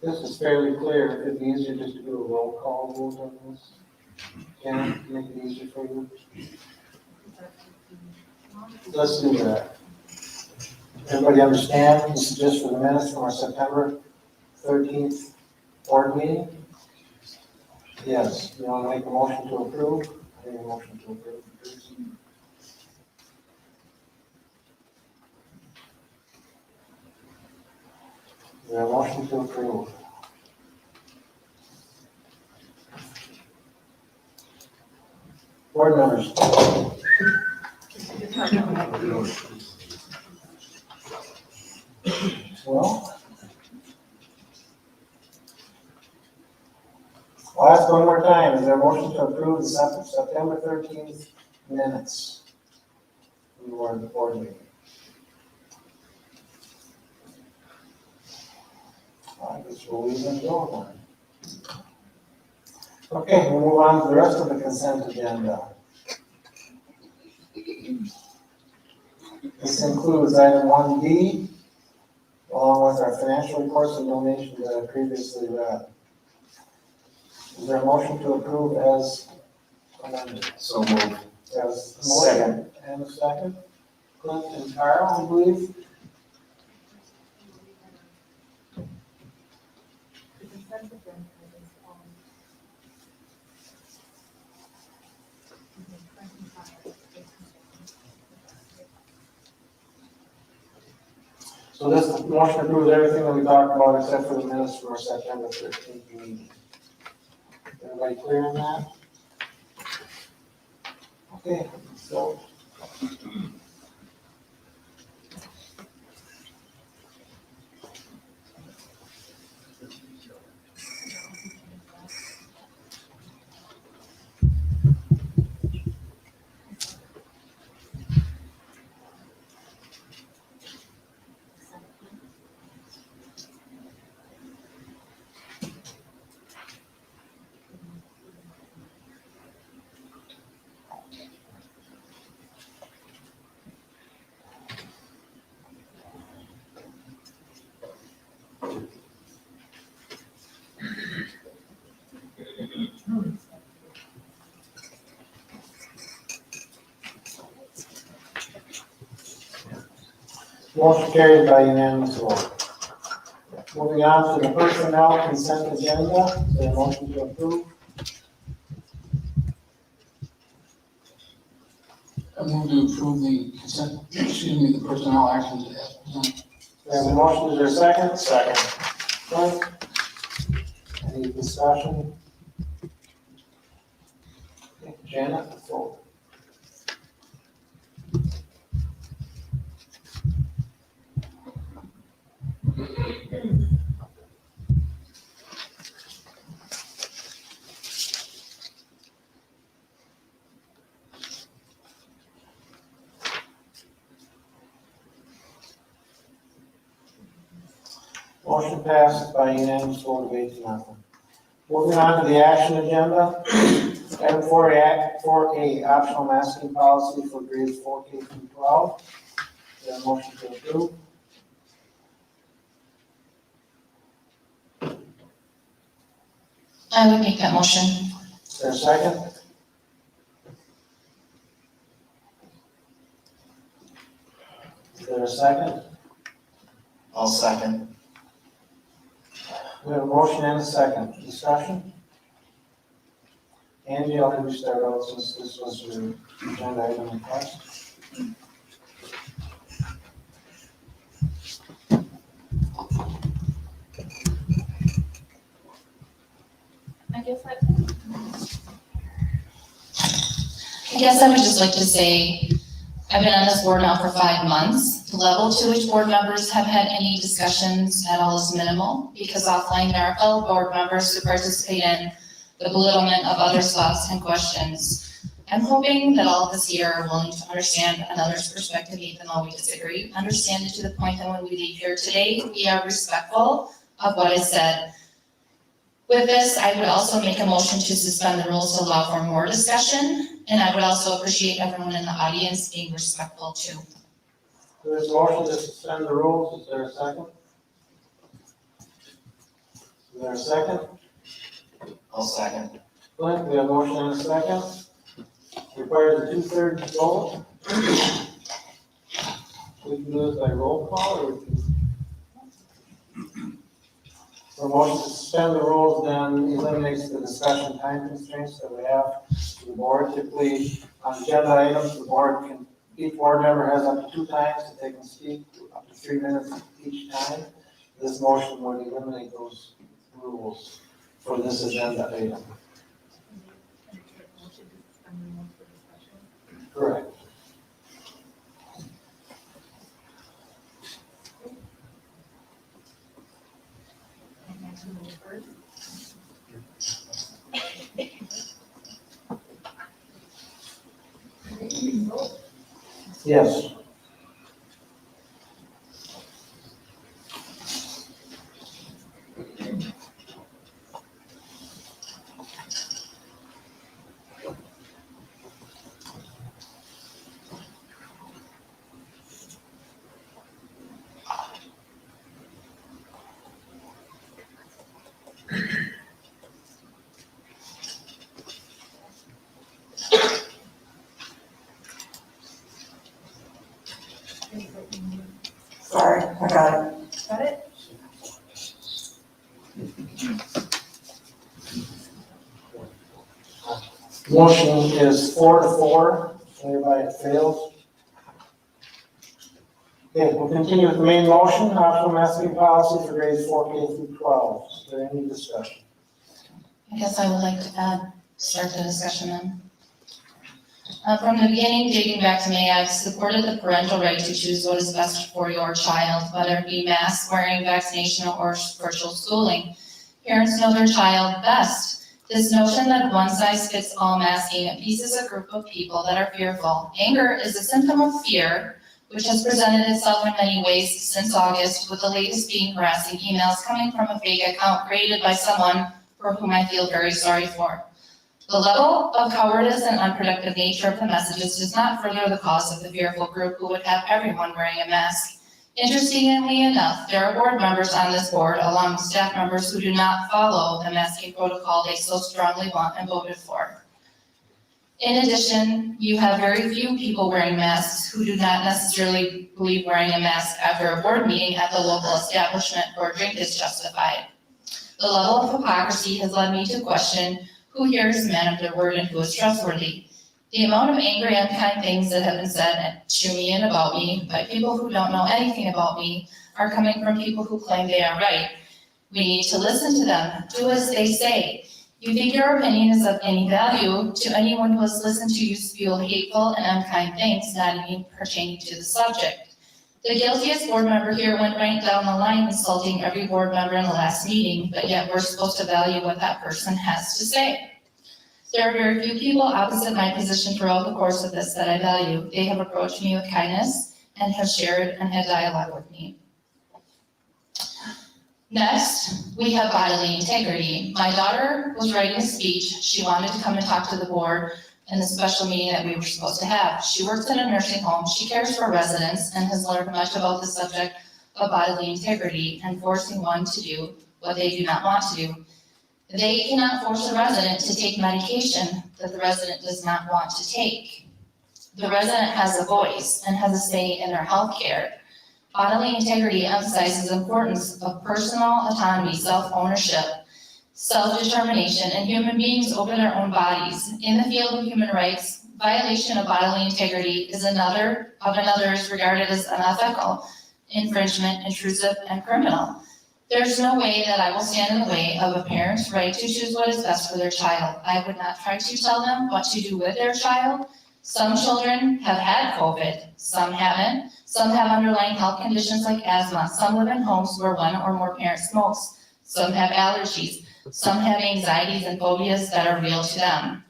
This is fairly clear. It'd be easier just to do a roll call vote on this. Janet, make it easier for you. Let's do that. Everybody understand? This is just for the minutes from our September 13th board meeting? Yes. You want to make a motion to approve? I need a motion to approve. Is there a motion to approve? Board members. Well, I'll ask one more time. Is there a motion to approve the September 13th minutes? We were in the board meeting. I guess we'll leave them going then. Okay, we'll move on to the rest of the consent agenda. This includes item 1D, along with our financial reports and donations that I previously read. Is there a motion to approve as amended? So move. As a motion and a second. Clint and Carl, I believe. So this motion approves everything that we talked about except for the minutes from our September 13th meeting. Everybody clear on that? Okay, so. Motion carried by unanimous vote. Moving on to the personnel consent agenda, is there a motion to approve? I move to approve the consent, excuse me, the personnel actions as presented. We have a motion, is there a second? Second. Clint? Any discussion? Okay, Janet, vote. Motion passed by unanimous vote of 8-0. Moving on to the action agenda. Item 4A, optional masking policy for grades 4K through 12. Is there a motion to approve? I would make that motion. Is there a second? Is there a second? I'll second. We have a motion and a second. Discussion? Angie, I'll have you start out since this was your agenda item in class. I guess I would just like to say, I've been on this board now for 5 months. The level to which board members have had any discussions at all is minimal, because offline there are fellow board members who participate in the belittlement of others' thoughts and questions. I'm hoping that all of us here are willing to understand another's perspective even though we disagree. Understand it to the point that when we leave here today, we are respectful of what is said. With this, I would also make a motion to suspend the rules to allow for more discussion, and I would also appreciate everyone in the audience being respectful too. There's a motion to suspend the rules. Is there a second? Is there a second? I'll second. Clint, we have a motion and a second. Requires a 2/3 vote. We can do this by roll call, or we can. The motion to suspend the rules then eliminates the discussion time constraints that we have to the board. Typically, on agenda items, the board can, each board member has up to 2 times that they can speak, up to 3 minutes each time. This motion would eliminate those rules for this agenda item. Correct. Yes. Sorry, I got it. Got it? Motion is 4-4, hereby it fails. Okay, we'll continue with the main motion, optional masking policy for grades 4K through 12. Is there any discussion? I guess I would like to start the discussion then. From the beginning, dating back to May, I've supported the parental right to choose what is best for your child, whether it be mask wearing, vaccination, or virtual schooling. Parents know their child best. This notion that one-size-fits-all masking appeases a group of people that are fearful. Anger is a symptom of fear, which has presented itself in many ways since August, with the latest being harassing emails coming from a fake account created by someone for whom I feel very sorry for. The level of cowardice and unproductive nature of the messages does not further the cause of the fearful group who would have everyone wearing a mask. Interestingly enough, there are board members on this board, along with staff members, who do not follow the masking protocol they so strongly want and voted for. In addition, you have very few people wearing masks who do not necessarily believe wearing a mask after a board meeting at the local establishment or drink is justified. The level of hypocrisy has led me to question who here is a man of their word and who is trustworthy. The amount of angry, unkind things that have been said to me and about me by people who don't know anything about me are coming from people who claim they are right. We need to listen to them, do as they say. You think your opinion is of any value to anyone who has listened to you spew hateful and unkind things not even pertaining to the subject. The guiltiest board member here went right down the line insulting every board member in the last meeting, but yet we're supposed to value what that person has to say. There are very few people opposite my position throughout the course of this that I value. They have approached me with kindness and have shared and had dialogue with me. Next, we have bodily integrity. My daughter was writing a speech. She wanted to come and talk to the board in the special meeting that we were supposed to have. She works in a nursing home. She cares for residents and has learned much about the subject of bodily integrity and forcing one to do what they do not want to do. They cannot force a resident to take medication that the resident does not want to take. The resident has a voice and has a say in their health care. Bodily integrity emphasizes the importance of personal autonomy, self-ownership, self-determination, and human beings over their own bodies. In the field of human rights, violation of bodily integrity is another is regarded as unethical, infringement, intrusive, and criminal. There's no way that I will stand in the way of a parent's right to choose what is best for their child. I would not try to tell them what to do with their child. Some children have had COVID, some haven't. Some have underlying health conditions like asthma. Some live in homes where one or more parents smokes. Some have allergies. Some have anxieties and phobias that are real to them.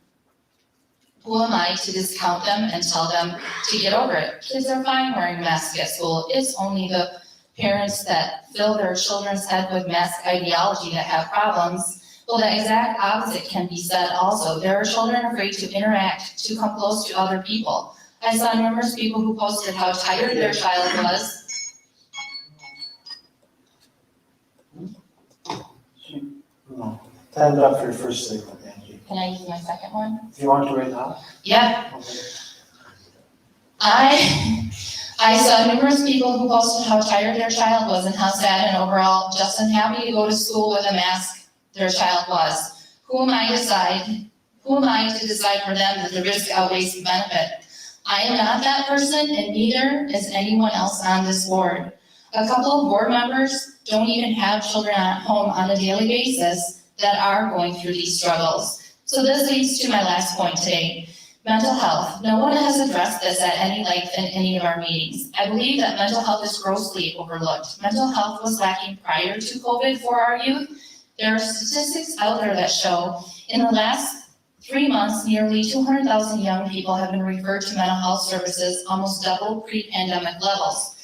Who am I to discount them and tell them to get over it? Kids are fine wearing masks at school. It's only the parents that fill their children's head with mask ideology that have problems. Well, the exact opposite can be said also. There are children afraid to interact, to come close to other people. I saw numerous people who posted how tired their child was. No, time's up for your first statement, Angie. Can I use my second one? If you want to right now? Yeah. Okay. I saw numerous people who posted how tired their child was and how sad and overall just unhappy to go to school with a mask their child was. Who am I to decide for them that the risk outweighs the benefit? I am not that person, and neither is anyone else on this board. A couple of board members don't even have children at home on a daily basis that are going through these struggles. So this leads to my last point today. Mental health. No one has addressed this at any length in any of our meetings. I believe that mental health is grossly overlooked. Mental health was lacking prior to COVID for our youth. There are statistics out there that show in the last 3 months, nearly 200,000 young people have been referred to mental health services, almost double pre-pandemic levels.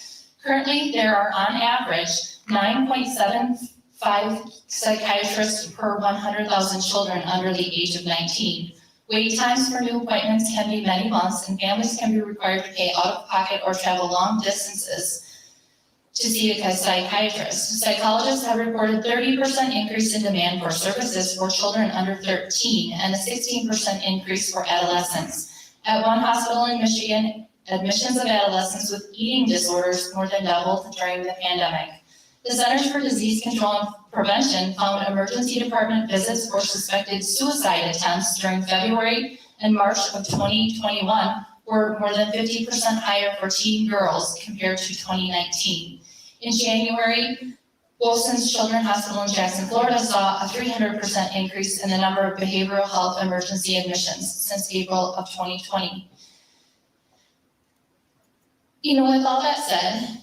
Currently, there are on average 9.75 psychiatrists per 100,000 children under the age of 19. Wait times for new appointments can be many months, and families can be required to pay out of pocket or travel long distances to see a psychiatrist. Psychologists have reported 30% increase in demand for services for children under 13 and a 16% increase for adolescents. At one hospital in Michigan, admissions of adolescents with eating disorders more than doubled during the pandemic. The Centers for Disease Control and Prevention found emergency department visits for suspected suicide attempts during February and March of 2021 were more than 50% higher for teen girls compared to 2019. In January, Wilson's Children's Hospital in Jackson, Florida saw a 300% increase in the number of behavioral health emergency admissions since April of 2020. You know, with all that said,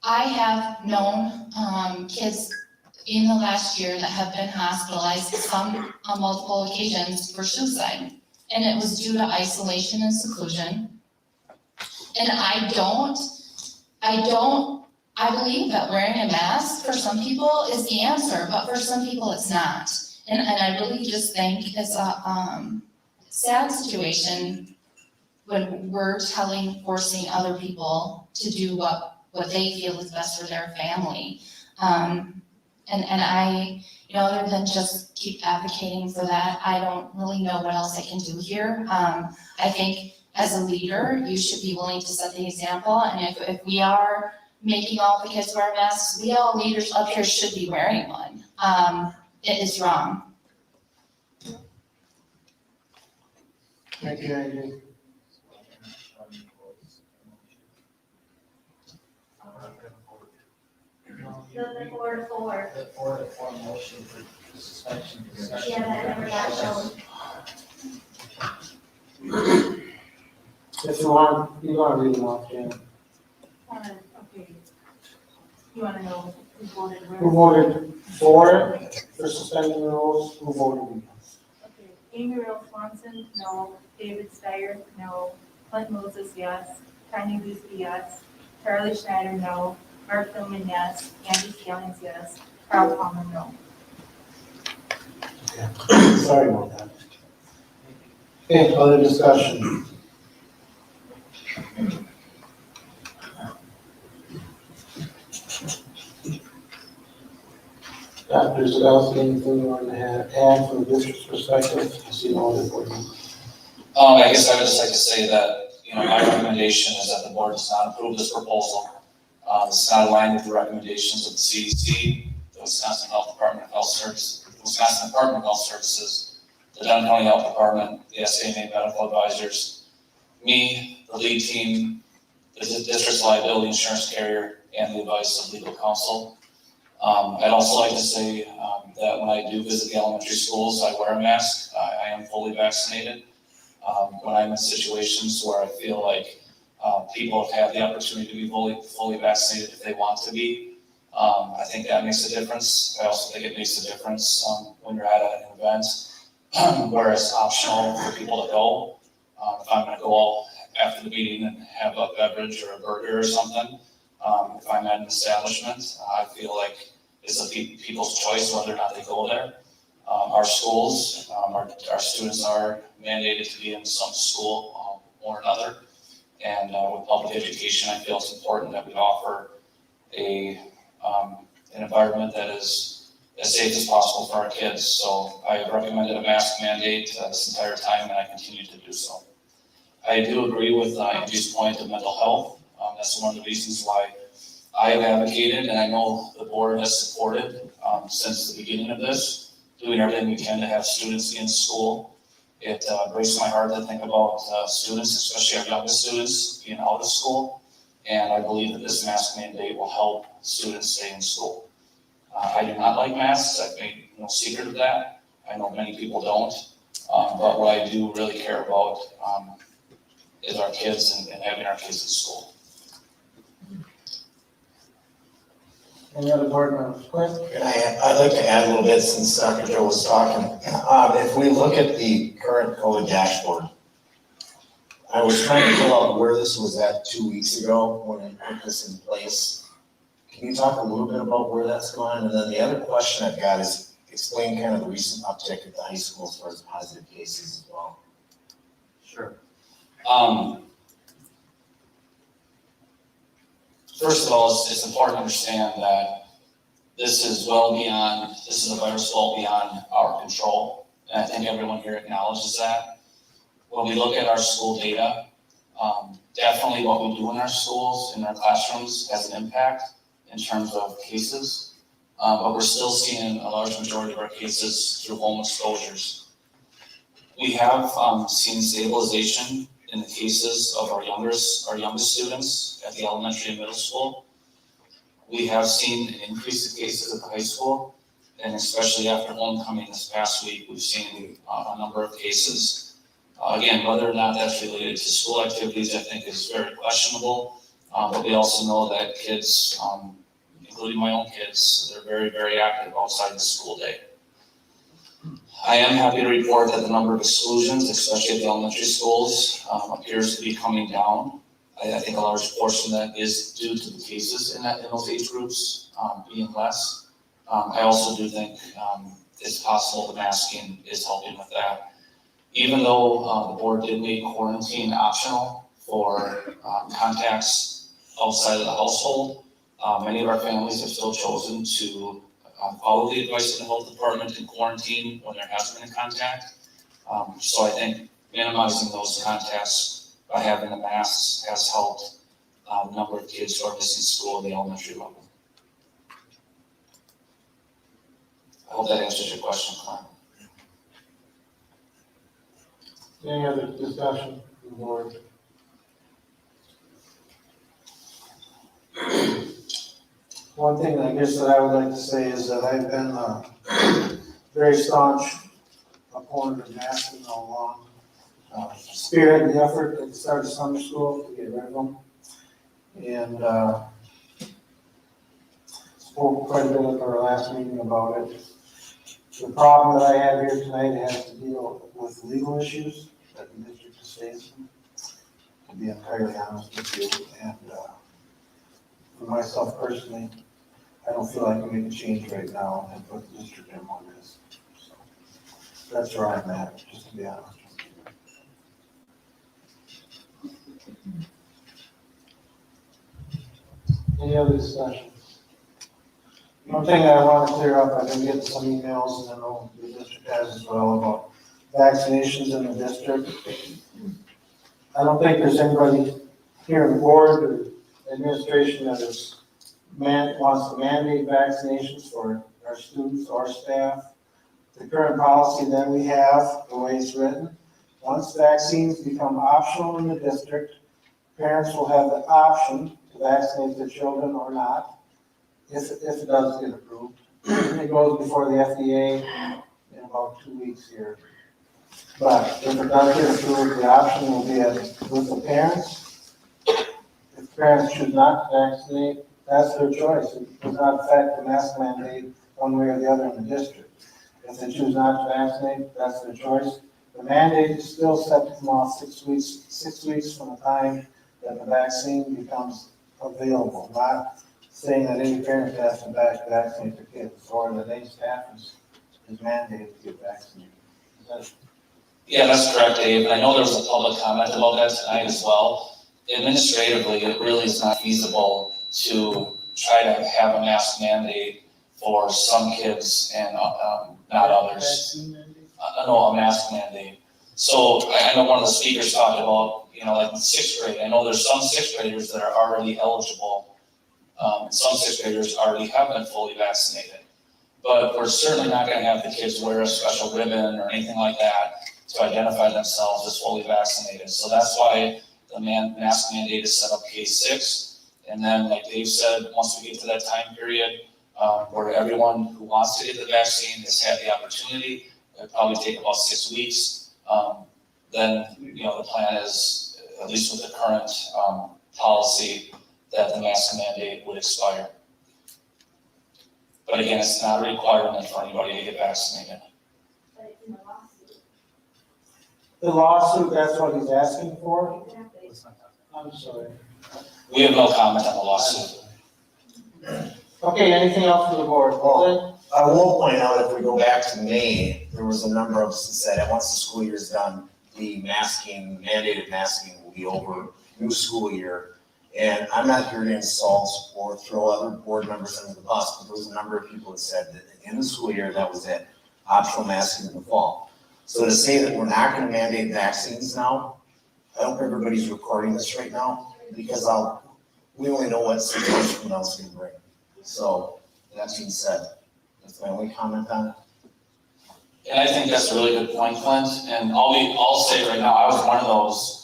I have known kids in the last year that have been hospitalized, some on multiple occasions for suicide. And it was due to isolation and seclusion. And I believe that wearing a mask for some people is the answer, but for some people it's not. And I really just think it's a sad situation when we're forcing other people to do what they feel is best for their family. And I, other than just keep advocating for that, I don't really know what else I can do here. I think as a leader, you should be willing to set the example, and if we are making all the kids wear masks, we all leaders up here should be wearing one. It is wrong. Thank you, Andy. The board for. The board for motion for suspension. Yeah, that never got shown. If you want, read them off, Jan. Okay. You wanna know who voted where? Who voted for suspending the rules, who voted against? Okay, Amy Earl Swanson, no. David Steyer, no. Clint Moses, yes. Tanya Guski, yes. Charlie Schneider, no. Mark Philman, yes. Andy Skillings, yes. Carl Palmer, no. Okay. Sorry about that. Okay, other discussion? Dr. Zadowski, anything you want to add from the district's perspective? I see no other board members. I guess I would just like to say that, my recommendation is that the board does not approve this proposal. It's not aligned with the recommendations of the CDC, the Wisconsin Department of Health Services, the Dunn County Health Department, the SAMA medical advisors, me, the lead team, the district's liability insurance carrier, and the advice of legal counsel. I'd also like to say that when I do visit the elementary schools, I wear a mask. I am fully vaccinated. When I'm in situations where I feel like people have had the opportunity to be fully vaccinated if they want to be, I think that makes a difference. I also think it makes a difference when you're at an event where it's optional for people to go. If I'm going to go after the meeting and have a beverage or a burger or something, if I'm at an establishment, I feel like it's a people's choice whether or not they go there. Our schools, our students are mandated to be in some school or another. And with public education, I feel it's important that we offer an environment that is as safe as possible for our kids. So I have recommended a mask mandate this entire time, and I continue to do so. I do agree with Angie's point of mental health. That's one of the reasons why I have advocated, and I know the board has supported since the beginning of this, doing everything we can to have students in school. It breaks my heart to think about students, especially our youngest students, being out of school. And I believe that this mask mandate will help students stay in school. I do not like masks. I've made no secret of that. I know many people don't. But what I do really care about is our kids and having our kids in school. Any other board members? Clint? I'd like to add a little bit since Dr. Joe was talking. If we look at the current COVID dashboard, I was trying to pull out where this was at 2 weeks ago when I put this in place. Can you talk a little bit about where that's gone? And then the other question I've got is explain kind of the recent uptick at the high school as far as positive cases as well. Sure. First of all, it's important to understand that this is a virus well beyond our control. And I think everyone here acknowledges that. When we look at our school data, definitely what we do in our schools, in our classrooms has an impact in terms of cases. But we're still seeing a large majority of our cases through home exposures. We have seen stabilization in the cases of our youngest students at the elementary and middle school. We have seen an increase in cases at the high school, and especially after homecoming this past week, we've seen a number of cases. Again, whether or not that's related to school activities, I think is very questionable, but we also know that kids, including my own kids, they're very, very active outside the school day. I am happy to report that the number of exclusions, especially at the elementary schools, appears to be coming down. I think a large portion of that is due to the cases in those age groups being less. I also do think it's possible the masking is helping with that. Even though the board did make quarantine optional for contacts outside of the household, many of our families have still chosen to follow the advice of the health department and quarantine when there has been a contact. So I think minimizing those contacts by having the masks has helped the number of kids who are missing school at the elementary level. I hope that answers your question, Clint. Any other discussion from the board? One thing I guess that I would like to say is that I've been a very staunch opponent of masking all along. Spearhead the effort at the start of summer school to get rid of them. And spoke quite a bit at our last meeting about it. The problem that I have here tonight has to deal with legal issues that the district is facing, to be entirely honest with you. And for myself personally, I don't feel I can make a change right now and put the district in one risk. So that's where I'm at, just to be honest with you. Any other discussions? One thing that I want to clear up, I've been getting some emails, and I know the district has as well, about vaccinations in the district. I don't think there's anybody here on the board or administration that wants to mandate vaccinations for our students or staff. The current policy that we have, the way it's written, once vaccines become optional in the district, parents will have the option to vaccinate their children or not. If it does get approved, it goes before the FDA in about 2 weeks here. But if it does get approved, the option will be with the parents. If parents choose not to vaccinate, that's their choice. It does not affect the mask mandate one way or the other in the district. If they choose not to vaccinate, that's their choice. The mandate is still set to come off 6 weeks from the time that the vaccine becomes available, not saying that any parent has to vaccinate their kids, or that any staff is mandated to get vaccinated. Yeah, that's correct, Dave. And I know there was a public comment about that tonight as well. Administratively, it really is not feasible to try to have a mask mandate for some kids and not others. No, a mask mandate. So I know one of the speakers talked about, like in 6th grade, I know there's some 6th graders that are already eligible. Some 6th graders already have been fully vaccinated. But we're certainly not going to have the kids wear a special ribbon or anything like that to identify themselves as fully vaccinated. So that's why the mask mandate is set up K6. And then, like Dave said, once we get to that time period where everyone who wants to get the vaccine has had the opportunity, it'll probably take about 6 weeks. Then, the plan is, at least with the current policy, that the mask mandate would expire. But again, it's not a requirement for anybody to get vaccinated. But it's in the lawsuit. The lawsuit, that's what he's asking for? Exactly. I'm sorry. We have no comment on the lawsuit. Okay, anything else for the board? Well, I will point out, if we go back to May, there was a number of us that said that once the school year is done, the mandated masking will be over, new school year. And I'm not here to insult or throw other board members under the bus, but there was a number of people that said that in the school year, that was it, optional masking in the fall. So to say that we're not gonna mandate vaccines now, I hope everybody's recording this right now, because we only know what 6 months from now is gonna bring. So, that being said, that's my only comment on it. And I think that's a really good point, Clint. And I'll say right now, I was one of those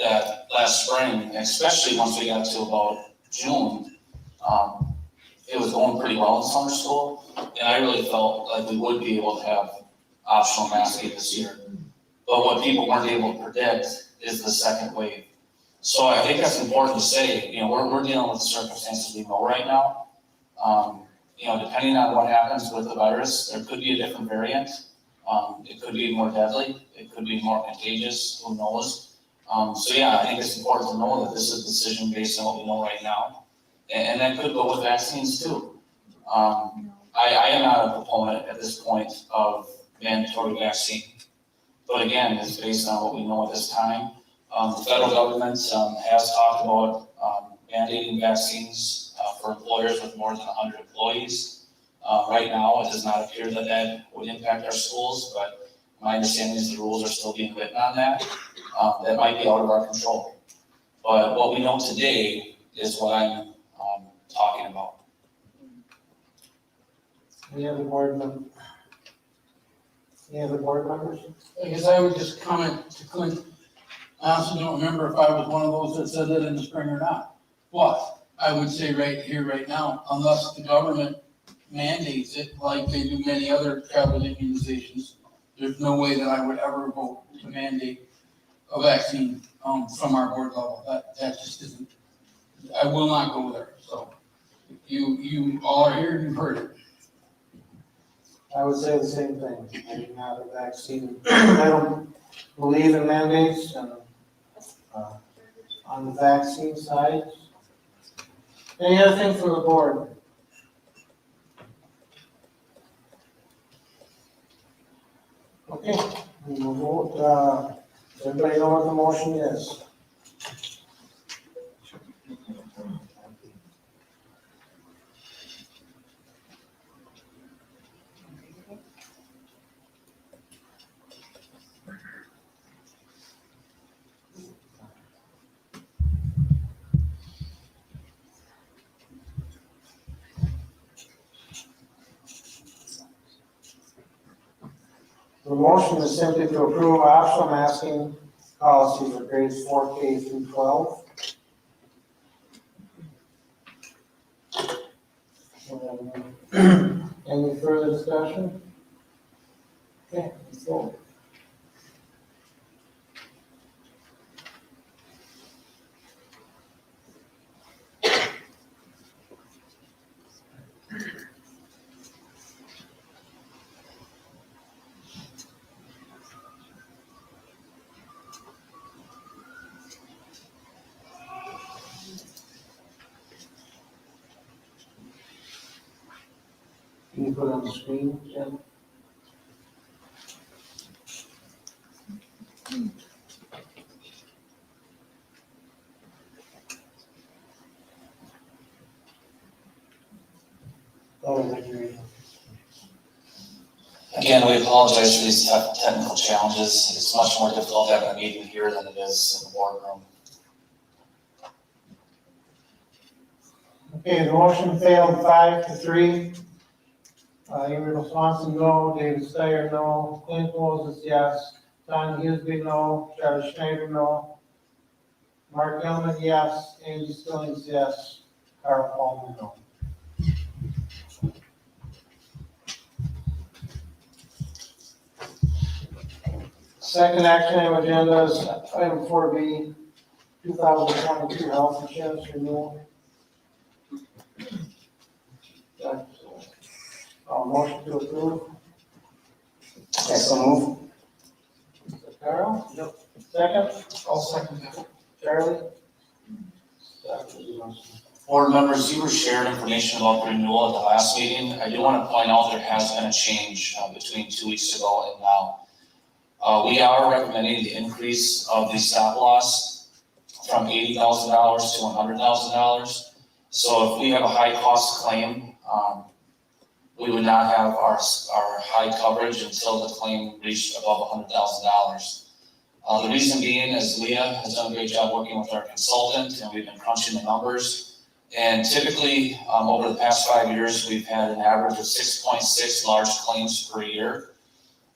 that last spring, especially once we got to about June, it was going pretty well in summer school. And I really felt like we would be able to have optional masking this year. But what people weren't able to predict is the second wave. So I think that's important to say, we're dealing with the circumstances we know right now. Depending on what happens with the virus, there could be a different variant. It could be more deadly. It could be more contagious. Who knows? So yeah, I think it's important to know that this is a decision based on what we know right now. And that could go with vaccines too. I am not a proponent at this point of mandatory vaccine. But again, it's based on what we know at this time. The federal government has talked about mandating vaccines for employers with more than 100 employees. Right now, it does not appear that that would impact our schools, but my understanding is the rules are still being written on that. That might be out of our control. But what we know today is what I'm talking about. Any other board members? Any other board members? I guess I would just comment to Clint, I honestly don't remember if I was one of those that said that in the spring or not. But I would say right here, right now, unless the government mandates it like they do many other travel immunizations, there's no way that I would ever vote to mandate a vaccine from our board level. That just isn't, I will not go there. So you all are here, you've heard it. I would say the same thing. I do not have a vaccine. I don't believe in mandates and on the vaccine side. Any other thing from the board? Okay, we will vote. Does everybody know what the motion is? The motion is simply to approve optional masking policies for grades 4K through 12. Any further discussion? Okay, let's go. Can you put it on the screen, Jen? Oh, I agree. Again, we apologize for these technical challenges. It's much more difficult having a meeting here than it is in the boardroom. Okay, the motion failed 5-3. Emerald Swanson, no. David Steyer, no. Clint Moses, yes. Don Hughesby, no. Charlie Schneider, no. Mark Elman, yes. Andy Stillings, yes. Carl Palmer, no. Second action item agenda is item 4B, 2022 health insurance renewal. Motion to approve. Okay, so move. Carl? Yep. Second? I'll second that. Charlie? Board members, you were shared information about the renewal at the last meeting. I do want to point out there has been a change between 2 weeks ago and now. We are recommending the increase of the stop loss from $80,000 to $100,000. So if we have a high cost claim, we would not have our high coverage until the claim reached above $100,000. The reason being is Leah has done a great job working with our consultant, and we've been crunching the numbers. And typically, over the past 5 years, we've had an average of 6.6 large claims per year.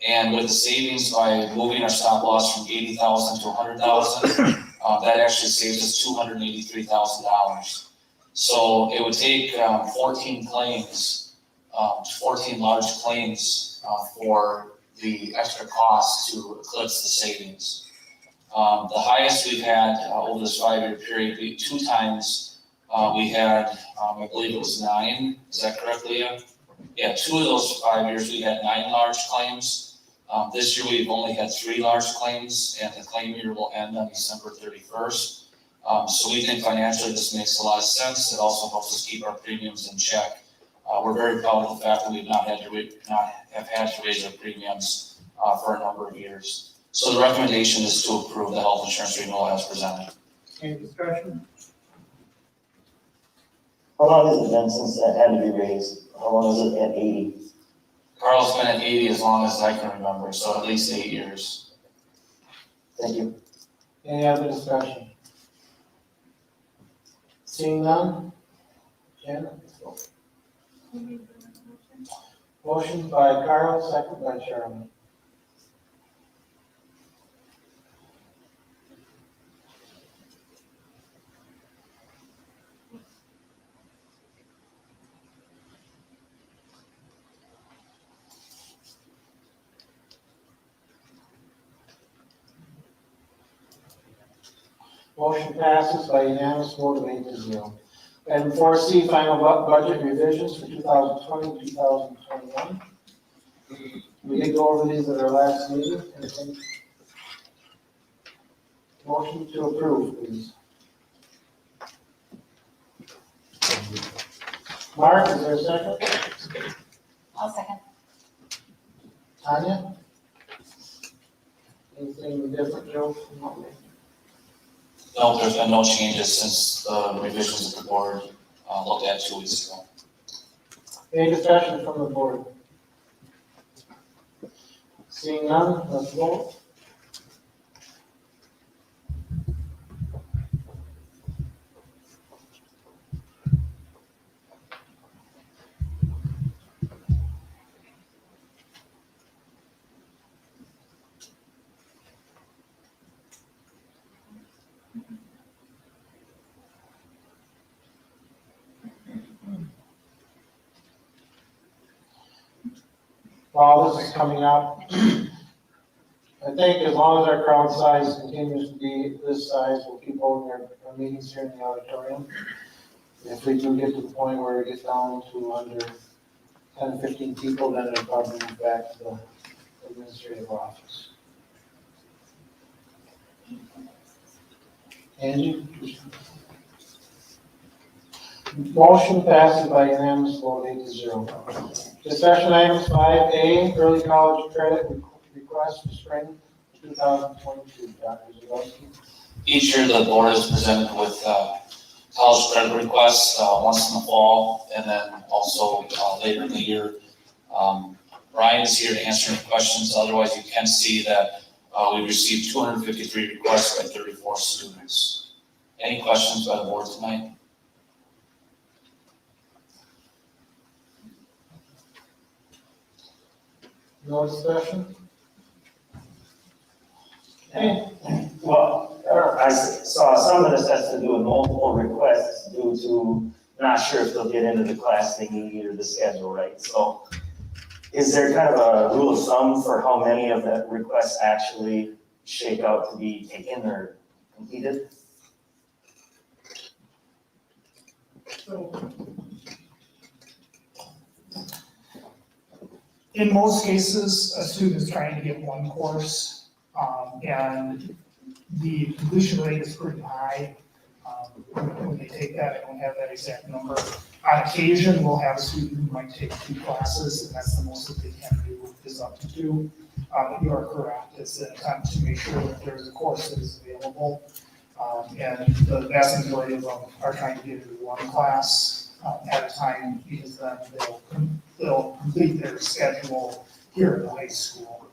And with the savings by moving our stop loss from $80,000 to $100,000, that actually saves us $283,000. So it would take 14 claims, 14 large claims for the extra cost to eclipse the savings. The highest we've had over this 5-year period, 2 times we had, I believe it was 9, is that correct, Leah? Yeah, 2 of those 5 years we had 9 large claims. This year we've only had 3 large claims, and the claim year will end on December 31st. So we think financially this makes a lot of sense. It also helps us keep our premiums in check. We're very proud of the fact that we've not had to raise our premiums for a number of years. So the recommendation is to approve the health insurance renewal as presented. Any discussion? How long has it been since that had to be raised? How long is it at 80? Carl's been at 80 as long as I can remember, so at least 8 years. Thank you. Any other discussion? Seeing none? Janet? Motion by Carl, second by Charlie. Motion passes by unanimous vote of 8-0. Item 4C, final budget revisions for 2020, 2021. We did go over these at our last meeting. Anything? Motion to approve, please. Mark, is there a second? I'll second. Tanya? Anything different, Joe? from what we- No, there's been no changes since the revisions that the board looked at 2 weeks ago. Any discussion from the board? Seeing none, let's vote. While this is coming up, I think as long as our crowd size continues to be this size, we'll keep holding our meetings here in the auditorium. If we do get to the point where we get down to under 10, 15 people, then it'll probably move back to the administrative office. Angie? Motion passes by unanimous vote 8-0. Discussion items 5A, early college credit request for spring 2022. Dr. Zagorski. Each year, the board is presented with college credit requests once in the fall, and then also later in the year. Brian is here to answer any questions. Otherwise, you can see that we received 253 requests by 34 students. Any questions by the board tonight? No discussion? Well, I saw some of this has to do with multiple requests due to not sure if they'll get into the class they need or the schedule, right? So is there kind of a rule of thumb for how many of the requests actually shake out to be taken or completed? In most cases, a student is trying to get one course, and the completion rate is pretty high. When they take that, I don't have that exact number. On occasion, we'll have a student who might take 2 classes, and that's the most that they can do is up to 2. But you are correct, it's an attempt to make sure that there's a course that is available. And the vast majority of them are trying to get into 1 class at a time, because then they'll complete their schedule here at the high school.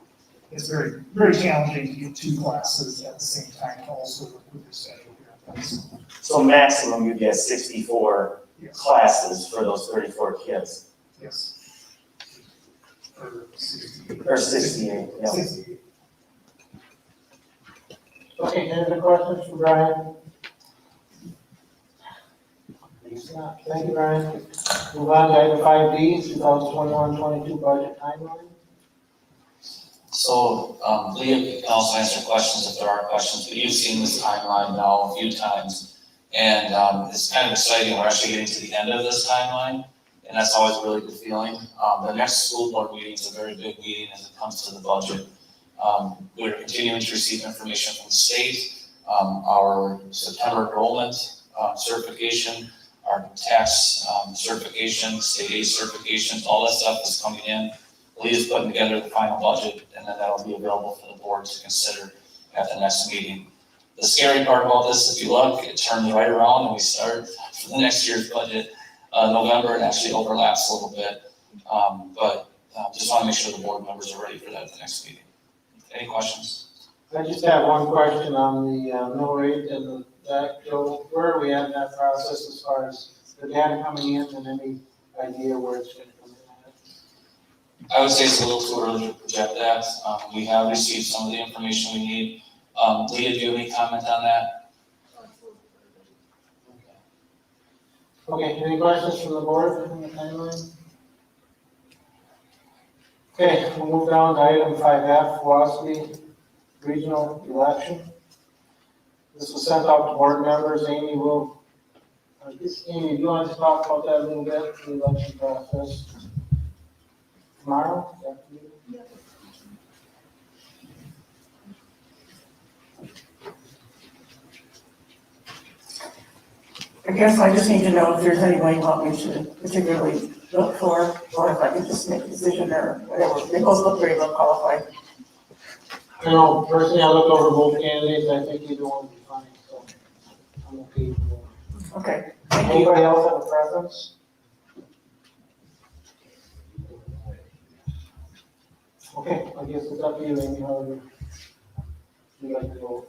It's very, very challenging to get 2 classes at the same time to also work with your schedule here at the high school. So maximum you get 64 classes for those 34 kids. Yes. Or 68. Or 68, yeah. 68. Okay, any other questions for Brian? Thank you, Brian. Move on to item 5B, 2021-22 budget timeline. So, Leah can also answer questions if there are questions, but you've seen this timeline now a few times. And it's kind of exciting, we're actually getting to the end of this timeline, and that's always a really good feeling. The next school board meeting is a very big meeting as it comes to the budget. We're continuing to receive information from the state, our September enrollment certification, our tax certification, state aid certifications, all that stuff is coming in. Leah's putting together the final budget, and then that'll be available for the board to consider at the next meeting. The scary part about this, if you look, it turns right around and we start for the next year's budget. November, it actually overlaps a little bit. But just want to make sure the board members are ready for that at the next meeting. Any questions? I just have one question on the mill rate and that, Joe, where are we at in that process as far as the data coming in and any idea where it's gonna come in at? I would say it's a little too early to project that. We have received some of the information we need. Leah, do you have any comment on that? Okay, any questions from the board on the timeline? Okay, we'll move down to item 5F, Waspy Regional Election. This was sent out to board members. Amy, do you want to talk about that a little bit, the election process? Tomorrow? I guess I just need to know if there's anybody you want me to particularly look for, or if I can just make a decision or whatever. They both look very well qualified. I know, personally, I looked over both candidates. I think either one would be fine, so I'm okay with that. Okay, thank you. Anybody else have a preference? Okay, I guess it's up to you, Amy, however you'd like to go.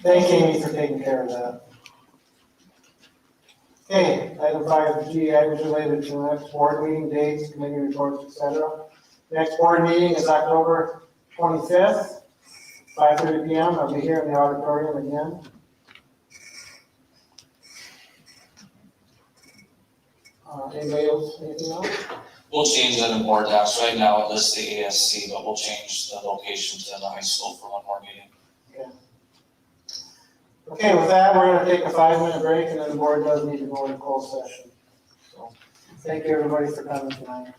Thank Amy for taking care of that. Okay, item 5G, items related to the next board meeting dates, committee reports, etc. Next board meeting is October 25th, 5:30 PM. I'll be here in the auditorium again. Anybody else, anything else? We'll change that in board docs. Right now it lists the ASC, but we'll change the location to the high school for one more meeting. Okay, with that, we're gonna take a 5-minute break and then the board does need to go into closed session. So, thank you everybody for coming tonight.